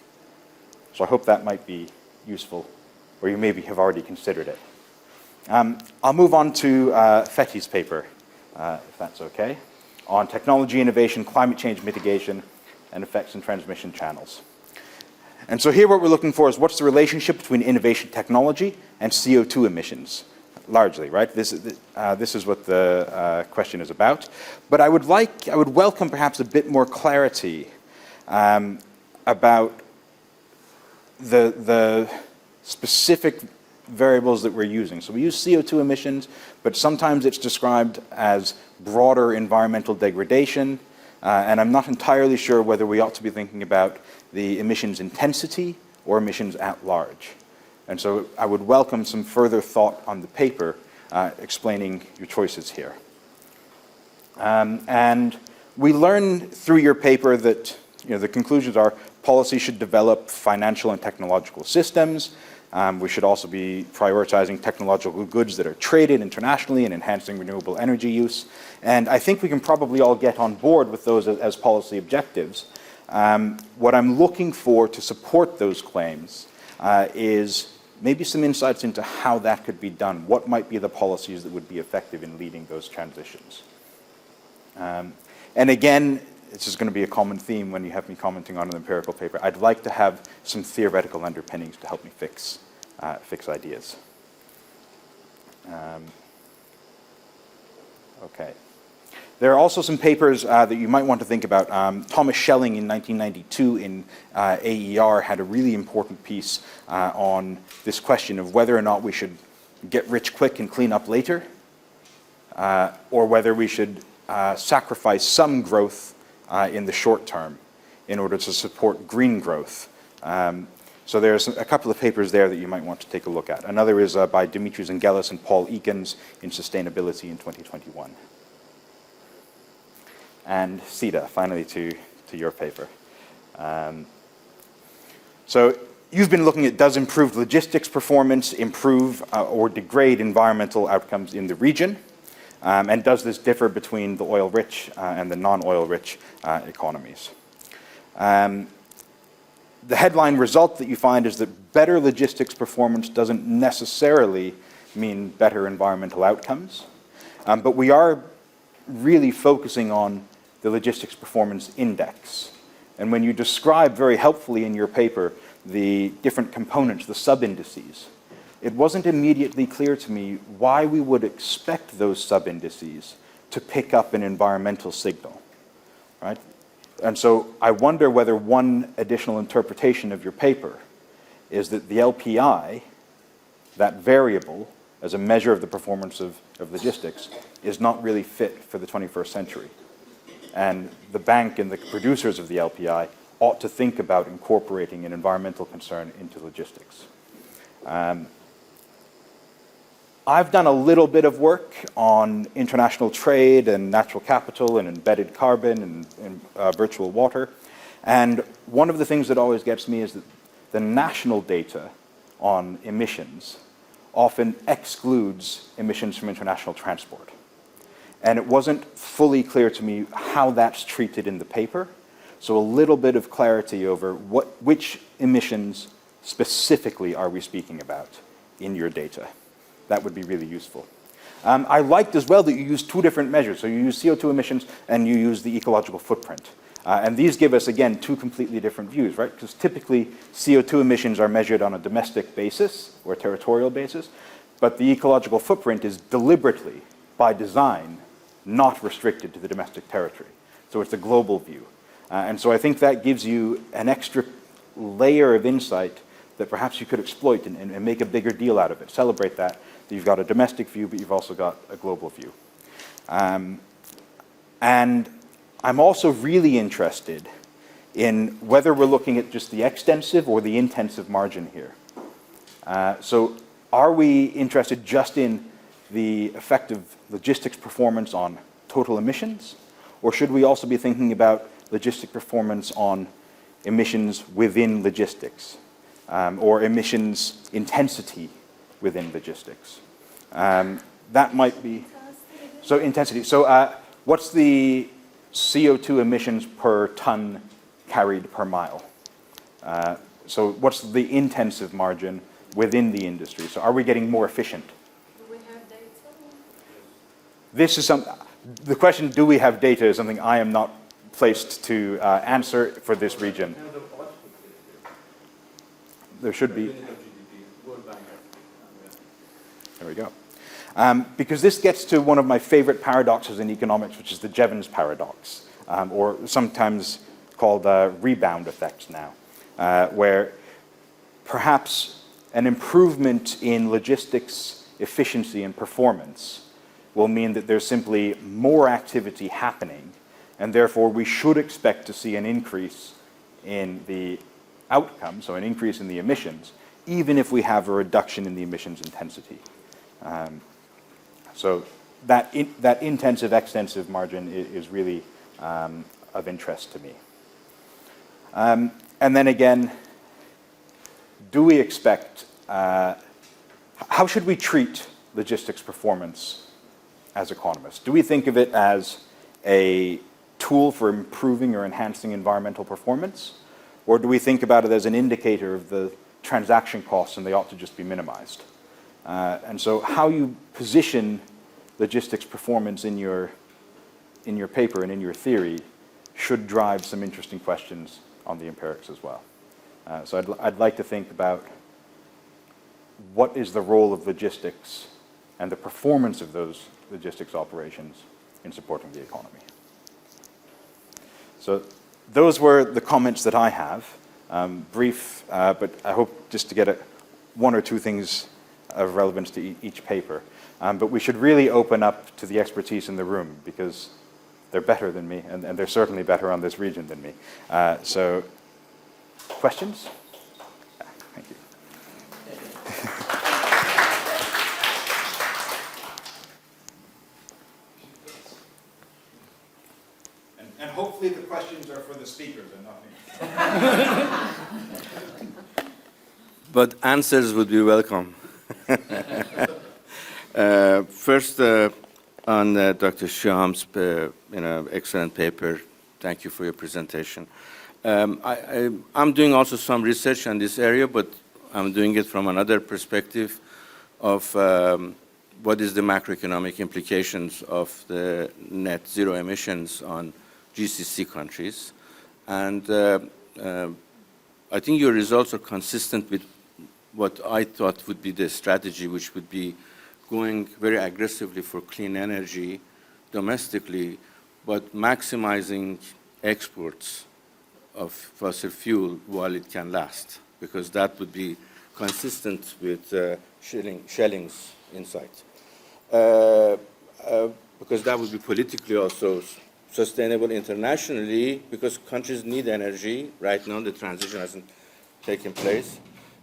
So I hope that might be useful, or you maybe have already considered it. I'll move on to Fethi's paper, if that's okay, on technology innovation, climate change mitigation, and effects in transmission channels. And so here what we're looking for is what's the relationship between innovation technology and CO2 emissions, largely, right? This is what the question is about. But I would welcome perhaps a bit more clarity about the specific variables that we're using. So we use CO2 emissions, but sometimes it's described as broader environmental degradation, And I'm not entirely sure whether we ought to be thinking about the emissions intensity or emissions at large. And so I would welcome some further thought on the paper explaining your choices here. And we learn through your paper that the conclusions are policy should develop financial and technological systems. We should also be prioritizing technological goods that are traded internationally and enhancing renewable energy use. And I think we can probably all get on board with those as policy objectives. What I'm looking for to support those claims is maybe some insights into how that could be done. What might be the policies that would be effective in leading those transitions? And again, this is going to be a common theme when you have me commenting on an empirical paper. I'd like to have some theoretical underpinnings to help me fix ideas. Okay. There are also some papers that you might want to think about. Thomas Schelling in 1992 in AER had a really important piece on this question of whether or not we should get rich quick and clean up later, or whether we should sacrifice some growth in the short term in order to support green growth. So there's a couple of papers there that you might want to take a look at. Another is by Dimitri Zangelis and Paul Eakins in Sustainability in 2021. And Seda, finally to your paper. So you've been looking at, does improved logistics performance improve or degrade environmental outcomes in the region? And does this differ between the oil-rich and the non-oil-rich economies? The headline result that you find is that better logistics performance doesn't necessarily mean better environmental outcomes. But we are really focusing on the logistics performance index. And when you describe very helpfully in your paper the different components, the sub-indices, it wasn't immediately clear to me why we would expect those sub-indices to pick up an environmental signal, right? And so I wonder whether one additional interpretation of your paper is that the LPI, that variable as a measure of the performance of logistics, is not really fit for the 21st century. And the bank and the producers of the LPI ought to think about incorporating an environmental concern into logistics. I've done a little bit of work on international trade and natural capital and embedded carbon and virtual water. And one of the things that always gets me is that the national data on emissions often excludes emissions from international transport. And it wasn't fully clear to me how that's treated in the paper. So a little bit of clarity over which emissions specifically are we speaking about in your data. That would be really useful. I liked as well that you used two different measures. So you use CO2 emissions and you use the ecological footprint. And these give us, again, two completely different views, right? Because typically CO2 emissions are measured on a domestic basis or a territorial basis, but the ecological footprint is deliberately, by design, not restricted to the domestic territory. So it's a global view. And so I think that gives you an extra layer of insight that perhaps you could exploit and make a bigger deal out of it. Celebrate that you've got a domestic view, but you've also got a global view. And I'm also really interested in whether we're looking at just the extensive or the intensive margin here. So are we interested just in the effect of logistics performance on total emissions? Or should we also be thinking about logistic performance on emissions within logistics? Or emissions intensity within logistics. That might be, so intensity. So what's the CO2 emissions per ton carried per mile? So what's the intensive margin within the industry? So are we getting more efficient? Do we have data? This is the question, do we have data, is something I am not placed to answer for this region. There should be. There we go. Because this gets to one of my favorite paradoxes in economics, which is the Jevons paradox, or sometimes called rebound effects now, where perhaps an improvement in logistics efficiency and performance will mean that there's simply more activity happening and therefore we should expect to see an increase in the outcome, so an increase in the emissions, even if we have a reduction in the emissions intensity. So that intensive, extensive margin is really of interest to me. And then again, do we expect, how should we treat logistics performance as economists? Do we think of it as a tool for improving or enhancing environmental performance? Or do we think about it as an indicator of the transaction costs and they ought to just be minimized? And so how you position logistics performance in your paper and in your theory should drive some interesting questions on the empirics as well. So I'd like to think about what is the role of logistics and the performance of those logistics operations in supporting the economy. So those were the comments that I have, brief, but I hope just to get one or two things of relevance to each paper. But we should really open up to the expertise in the room because they're better than me, and they're certainly better on this region than me. So, questions? Thank you. And hopefully the questions are for the speakers and not me. But answers would be welcome. First, on Dr. Siham's excellent paper, thank you for your presentation. I'm doing also some research on this area, but I'm doing it from another perspective of what is the macroeconomic implications of the net zero emissions on GCC countries. And I think your results are consistent with what I thought would be the strategy, which would be going very aggressively for clean energy domestically, but maximizing exports of fossil fuel while it can last, because that would be consistent with Schelling's insight. Because that would be politically also sustainable internationally, because countries need energy. Right now, the transition hasn't taken place.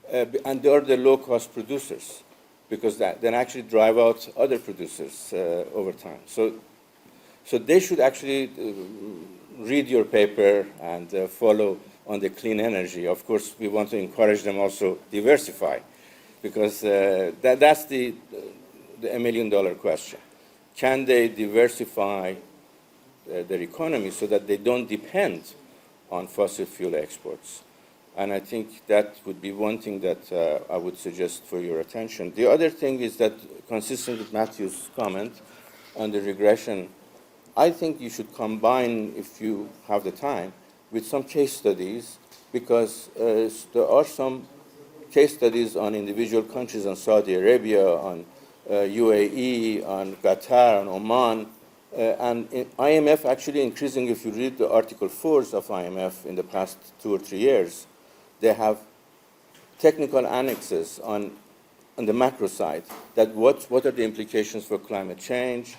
And they are the low-cost producers, because that then actually drive out other producers over time. So they should actually read your paper and follow on the clean energy. Of course, we want to encourage them also diversify, because that's the $1 million question. Can they diversify their economy so that they don't depend on fossil fuel exports? And I think that would be one thing that I would suggest for your attention. The other thing is that, consistent with Matthew's comment on the regression, I think you should combine, if you have the time, with some case studies, because there are some case studies on individual countries, on Saudi Arabia, on UAE, on Qatar, on Oman, and IMF actually increasing, if you read the Article 4s of IMF in the past 2 or 3 years, they have technical annexes on the macro side, that what are the implications for climate change,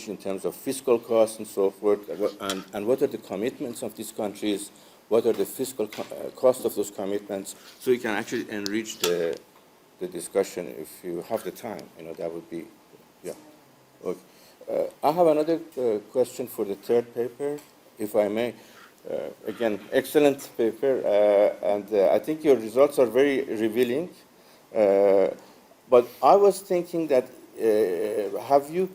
in terms of fiscal costs and so forth, and what are the commitments of these countries, what are the fiscal costs of those commitments, so you can actually enrich the discussion if you have the time. That would be, yeah. Okay. I have another question for the third paper, if I may. Again, excellent paper, and I think your results are very revealing. But I was thinking that, have you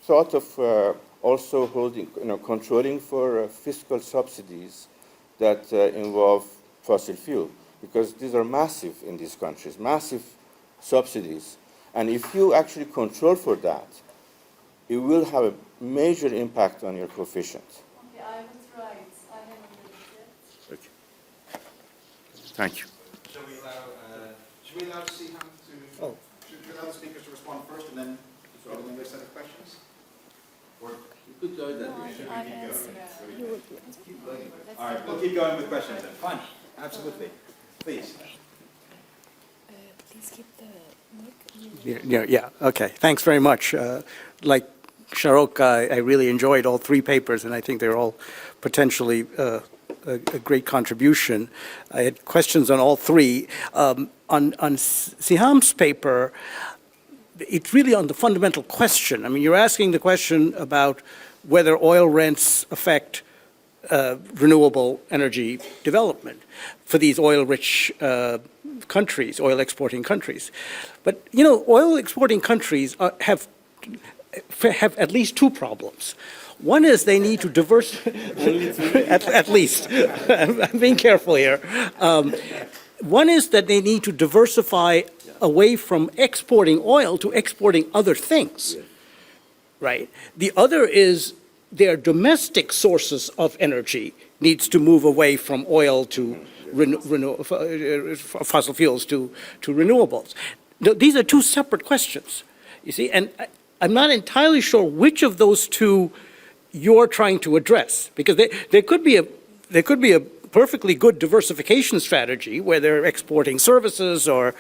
thought of also holding, controlling for fiscal subsidies that involve fossil fuel? Because these are massive in these countries, massive subsidies. And if you actually control for that, it will have a major impact on your coefficient. Okay, I will try it. I haven't read it yet. Okay. Thank you. Should we allow Siham to, should we allow the speakers to respond first and then go to the next set of questions? Or You could go that way. should we keep going? All right, we'll keep going with questions then. Fine, absolutely. Please. Please keep the mic. Yeah, okay. Thanks very much. Like Sharok, I really enjoyed all three papers, and I think they're all potentially a great contribution. I had questions on all three. On Siham's paper, it's really on the fundamental question. I mean, you're asking the question about whether oil rents affect renewable energy development for these oil-rich countries, oil-exporting countries. But, you know, oil-exporting countries have at least two problems. One is they need to at least. I'm being careful here. One is that they need to diversify away from exporting oil to exporting other things, right? The other is their domestic sources of energy needs to move away from oil to fossil fuels to renewables. These are two separate questions, you see, and I'm not entirely sure which of those two you're trying to address, because there could be a perfectly good diversification strategy where they're exporting services or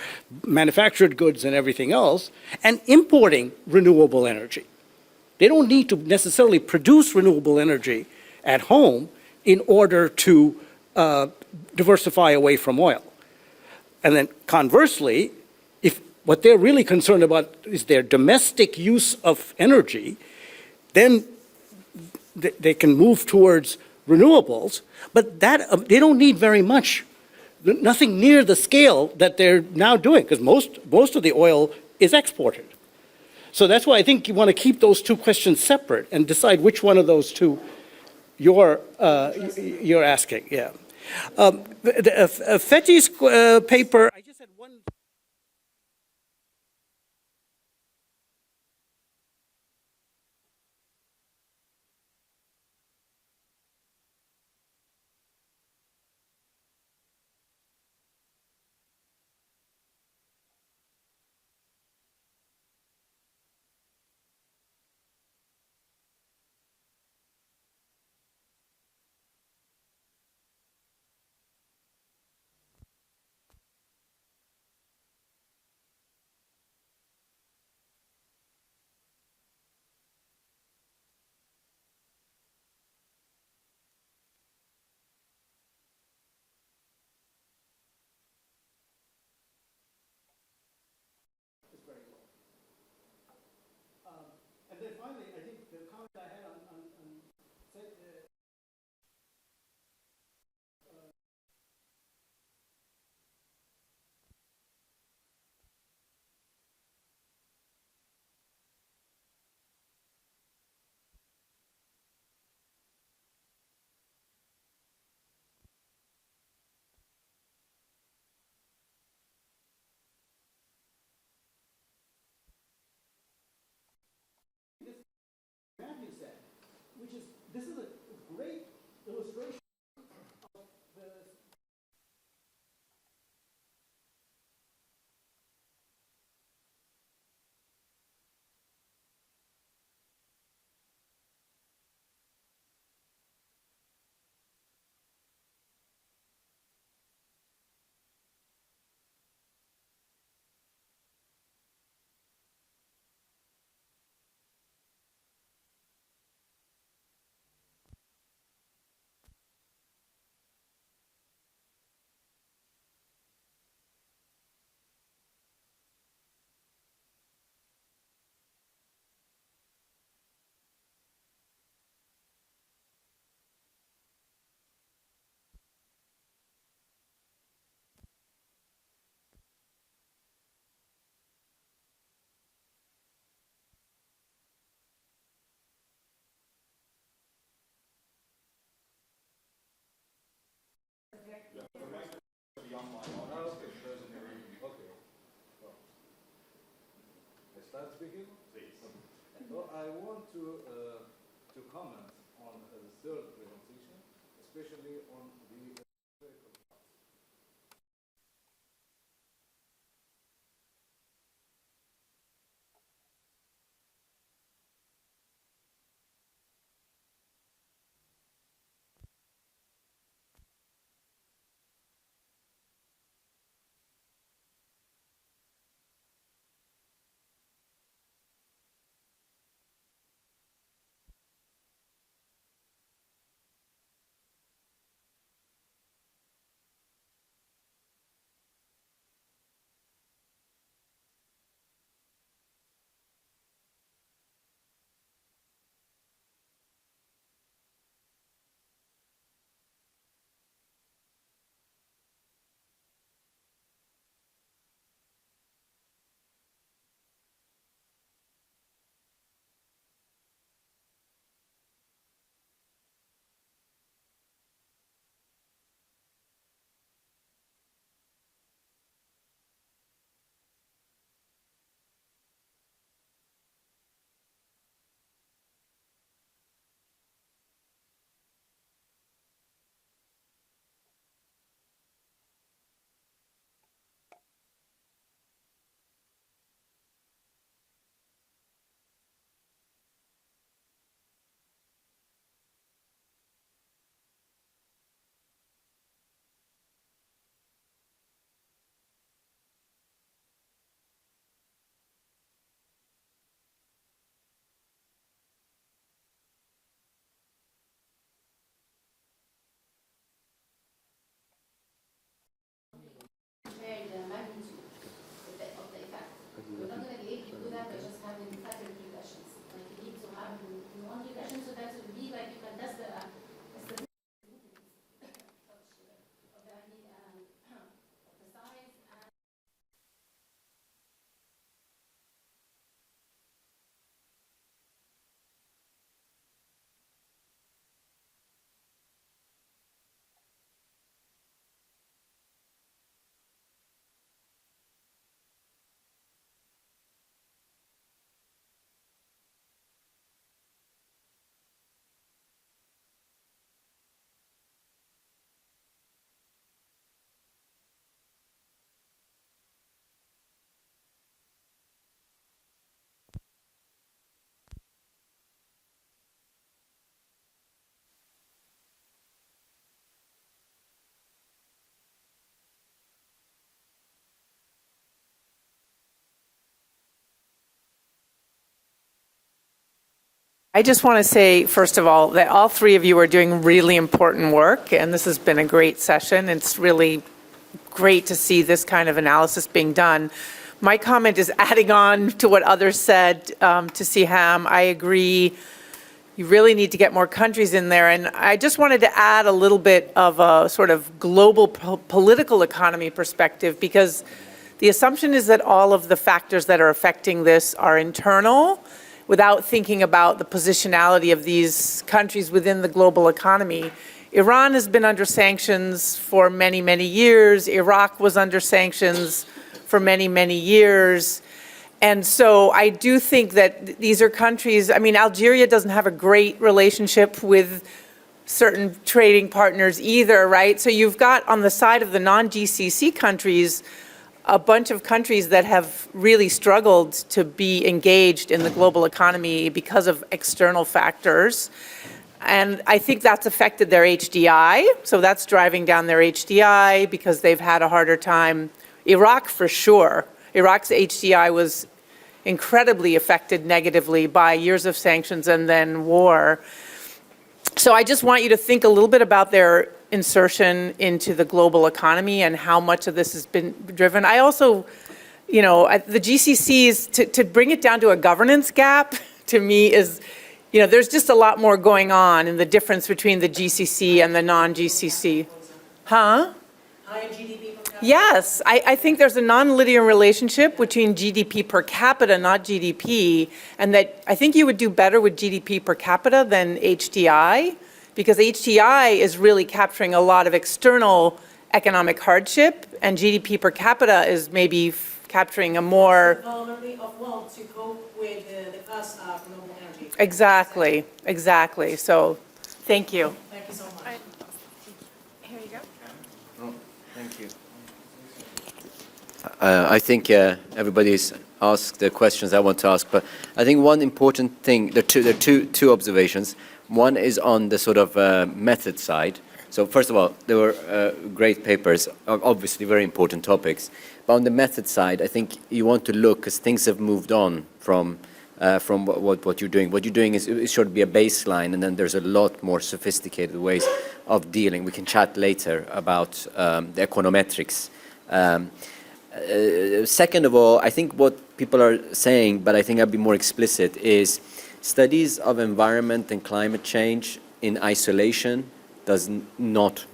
manufactured goods and everything else and importing renewable energy. They don't need to necessarily produce renewable energy at home in order to diversify away from oil. And then conversely, if what they're really concerned about is their domestic use of energy, then they can move towards renewables, but that they don't need very much, nothing near the scale that they're now doing, because most of the oil is exported. So that's why I think you want to keep those two questions separate and decide which one of those two you're asking. Yeah. Fethi's paper, I just had one. And then finally, I think the comment I had on Matthew said, which is, this is a great illustration of the Start speaking? Please. So I want to comment on the third presentation, especially on the I just want to say, first of all, that all three of you are doing really important work, and this has been a great session. It's really great to see this kind of analysis being done. My comment is adding on to what others said to Siham. I agree. You really need to get more countries in there. And I just wanted to add a little bit of a sort of global political economy perspective, because the assumption is that all of the factors that are affecting this are internal, without thinking about the positionality of these countries within the global economy. Iran has been under sanctions for many, many years. Iraq was under sanctions for many, many years. And so I do think that these are countries, I mean, Algeria doesn't have a great relationship with certain trading partners either, right? So you've got on the side of the non-GCC countries, a bunch of countries that have really struggled to be engaged in the global economy because of external factors. And I think that's affected their HDI. So that's driving down their HDI because they've had a harder time. Iraq, for sure. Iraq's HDI was incredibly affected negatively by years of sanctions and then war. So I just want you to think a little bit about their insertion into the global economy and how much of this has been driven. I also, you know, the GCCs, to bring it down to a governance gap, to me is, you know, there's just a lot more going on in the difference between the GCC and the non-GCC. Huh? Higher GDP per capita? Yes, I think there's a non-linear relationship between GDP per capita, not GDP, and that I think you would do better with GDP per capita than HDI, because HDI is really capturing a lot of external economic hardship, and GDP per capita is maybe capturing a more... Vulnerability of world to cope with the cost of renewable energy. Exactly, exactly. So, thank you. Thank you so much. Here you go. Thank you. I think everybody's asked the questions I want to ask, but I think one important thing, there are two observations. One is on the sort of method side. So first of all, there were great papers, obviously very important topics. But on the method side, I think you want to look, because things have moved on from what you're doing. What you're doing is it should be a baseline, and then there's a lot more sophisticated ways of dealing. We can chat later about the econometrics. Second of all, I think what people are saying, but I think I'll be more explicit, is studies of environment and climate change in isolation does not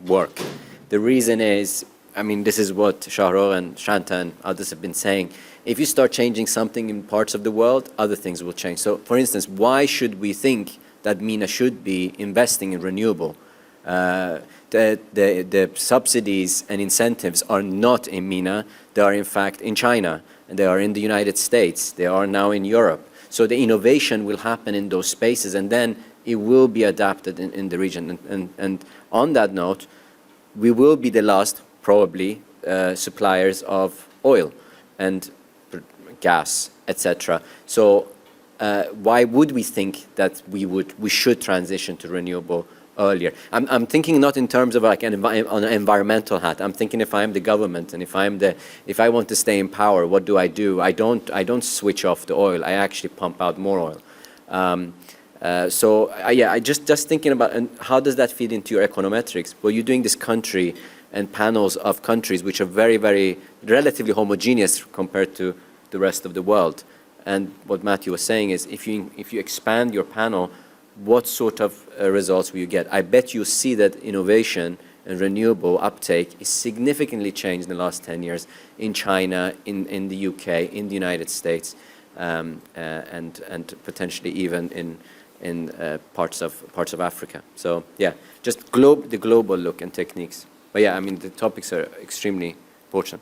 work. The reason is, I mean, this is what Shahrukh and Shanta and others have been saying. If you start changing something in parts of the world, other things will change. So, for instance, why should we think that MENA should be investing in renewable? The subsidies and incentives are not in MENA. They are, in fact, in China, and they are in the United States. They are now in Europe. So the innovation will happen in those spaces, and then it will be adapted in the region. And on that note, we will be the last, probably, suppliers of oil and gas, etc. So why would we think that we should transition to renewable earlier? I'm thinking not in terms of like on an environmental hat. I'm thinking if I'm the government and if I want to stay in power, what do? I don't switch off the oil. I actually pump out more oil. I just thinking about, and how does that feed into your econometrics? Well, you're doing this country and panels of countries which are very, very relatively homogeneous compared to the rest of the world. And what Matthew was saying is, if you expand your panel, what sort of results will you get? I bet you see that innovation and renewable uptake is significantly changed in the last 10 years in China, in the UK, in the United States, and potentially even in parts of Africa. So yeah, just the global look and techniques. But yeah, I mean, the topics are extremely important.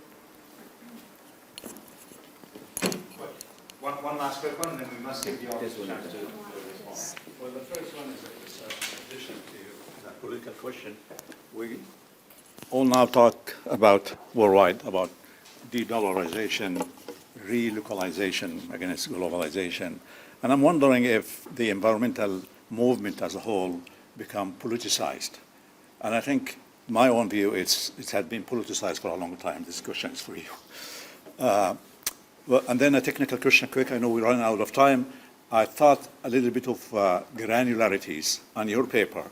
One last quick one, and then we must give the audience a chance to respond. Well, the first one is an addition to that political question. We all now talk about worldwide about de-dollarization, relocalization against globalization. And I'm wondering if the environmental movement as a whole become politicized. And I think my own view is it had been politicized for a long time. This question is for you. Well, and then a technical question, quick. I know we're running out of time. I thought a little bit of granularities on your paper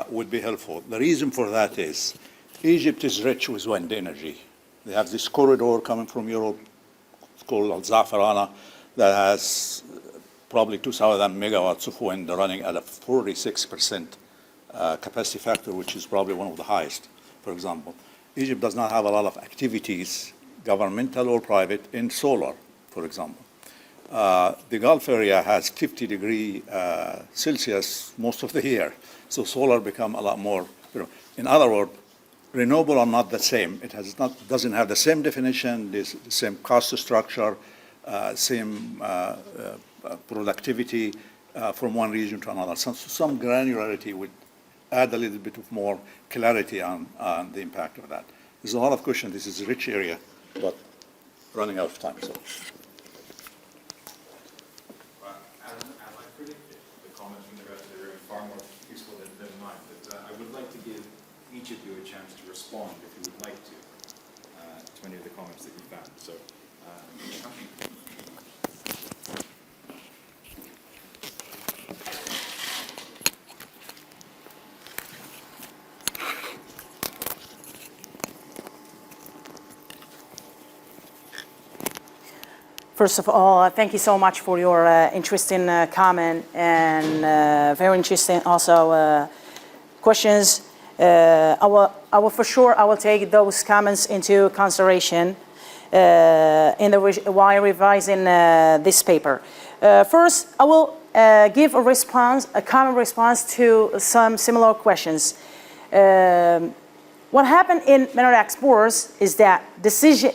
would be helpful. The reason for that is Egypt is rich with wind energy. They have this corridor coming from Europe, it's called Al-Zafarana, that has probably 2,000 megawatts of wind running at a 46% capacity factor, which is probably one of the highest, for example. Egypt does not have a lot of activities, governmental or private, in solar, for example. The Gulf area has 50 degrees Celsius most of the year, so solar become a lot more. In other words, renewable are not the same. It doesn't have the same definition, the same cost structure, same productivity from one region to another. So some granularity would add a little bit of more clarity on the impact of that. There's a lot of questions. This is a rich area, but running out of time. So. As I predicted, the comments from the rest of the room are far more useful than mine. But I would like to give each of you a chance to respond, if you would like to any of the comments that you found. So, First of all, thank you so much for your interesting comment and very interesting also questions. I will for sure take those comments into consideration while revising this paper. First, I will give a common response to some similar questions. What happened in mineral exports is that decision,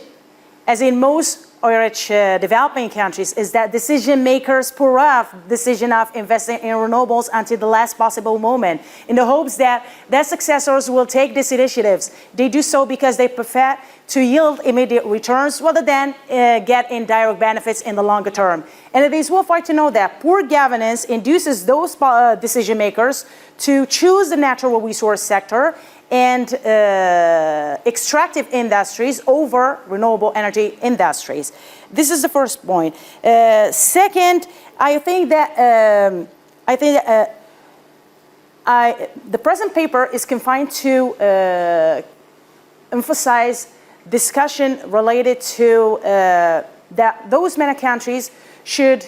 as in most oil-rich developing countries, is that decision makers put off decision of investing in renewables until the last possible moment in the hopes that their successors will take these initiatives. They do so because they prefer to yield immediate returns rather than get indirect benefits in the longer term. And it is worthwhile to know that poor governance induces those decision makers to choose the natural resource sector and extractive industries over renewable energy industries. This is the first point. Second, I think that the present paper is confined to emphasize discussion related to that those MENA countries should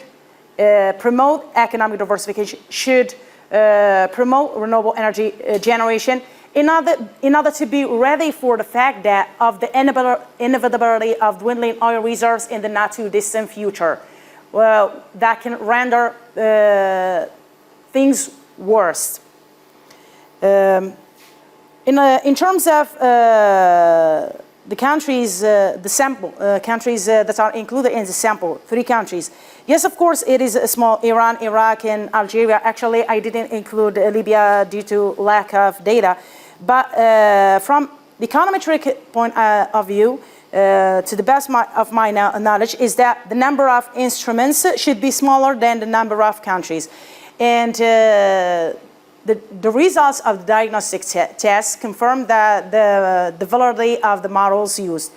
promote economic diversification, should promote renewable energy generation, in order to be ready for the fact that of the inevitability of dwindling oil reserves in the not too distant future. Well, that can render things worse. In terms of the countries, the sample countries that are included in the sample, 3 countries. Yes, of course, it is a small Iran, Iraq, and Algeria. Actually, I didn't include Libya due to lack of data. But from the econometric point of view, to the best of my knowledge, is that the number of instruments should be smaller than the number of countries. And the results of the diagnostic tests confirm that the validity of the models used.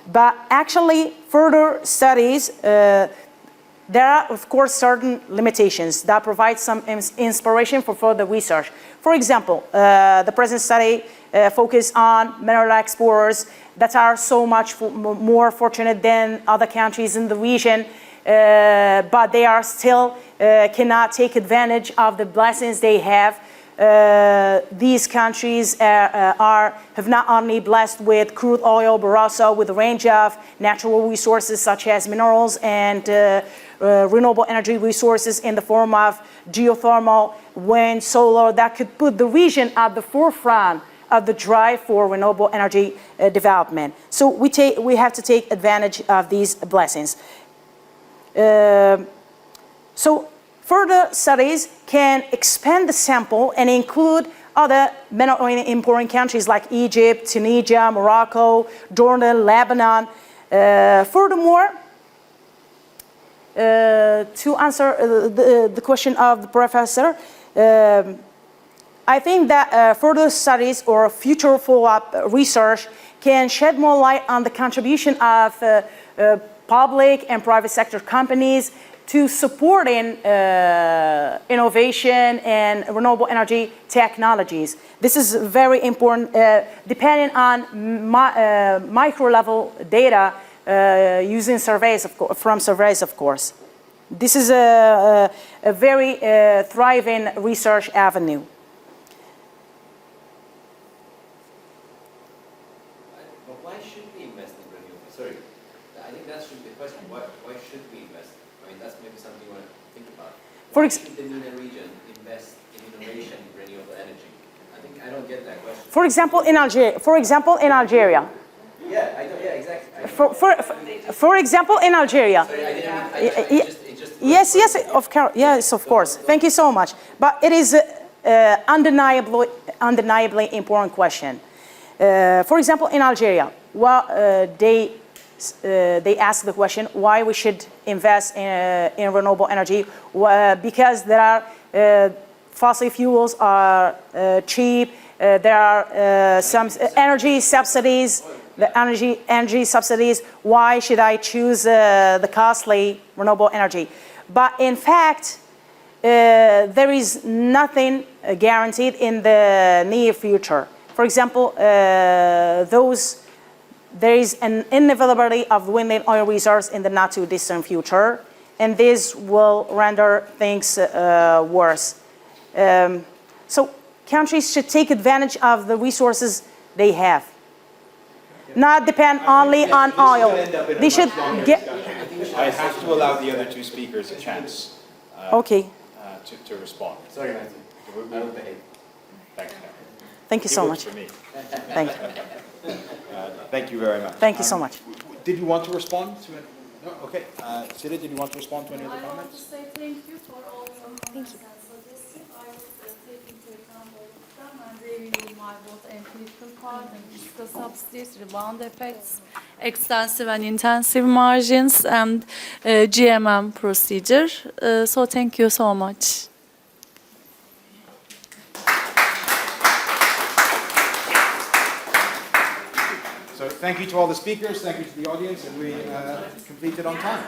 But actually, further studies, there are, of course, certain limitations that provide some inspiration for further research. For example, the present study focused on mineral exporters that are so much more fortunate than other countries in the region, but they are still cannot take advantage of the blessings they have. These countries have not only blessed with crude oil, but also with a range of natural resources such as minerals and renewable energy resources in the form of geothermal, wind, solar, that could put the region at the forefront of the drive for renewable energy development. So we have to take advantage of these blessings. So further studies can expand the sample and include other mineral oil importing countries like Egypt, Tunisia, Morocco, Jordan, Lebanon. Furthermore, to answer the question of the professor, I think that further studies or future follow-up research can shed more light on the contribution of public and private sector companies to supporting innovation and renewable energy technologies. This is very important, depending on micro-level data using surveys, from surveys, of course. This is a very thriving research avenue. But why should we invest in renewables? Sorry, I think that should be the question. Why should we invest? I mean, that's maybe something you want to think about. Why should the MENA region invest in innovation in renewable energy? I don't get that question. For example, in Algeria. Yeah, exactly. For example, in Algeria. Sorry, Yes, of course. Thank you so much. But it is undeniably important question. For example, in Algeria, they ask the question why we should invest in renewable energy, because there are fossil fuels are cheap. There are some energy subsidies. Why should I choose the costly renewable energy? But in fact, there is nothing guaranteed in the near future. For example, there is an inevitability of wind and oil resources in the not too distant future, and this will render things worse. So countries should take advantage of the resources they have, not depend only on oil. They should get. I have to allow the other two speakers a chance Okay. to respond. Sorry, Matthew. I will behave. Thanks. Thank you so much. For me. Thank you. Thank you very much. Thank you so much. Did you want to respond to it? No? Okay. Seda, did you want to respond to any of the I want to comments? say thank you for all your comments and suggestions. I will take into account all of them and review my both empirical part and discuss subsidies, rebound effects, extensive and intensive margins, and GMM procedure. So thank you so much. So thank you to all the speakers, thank you to the audience, and we completed on time.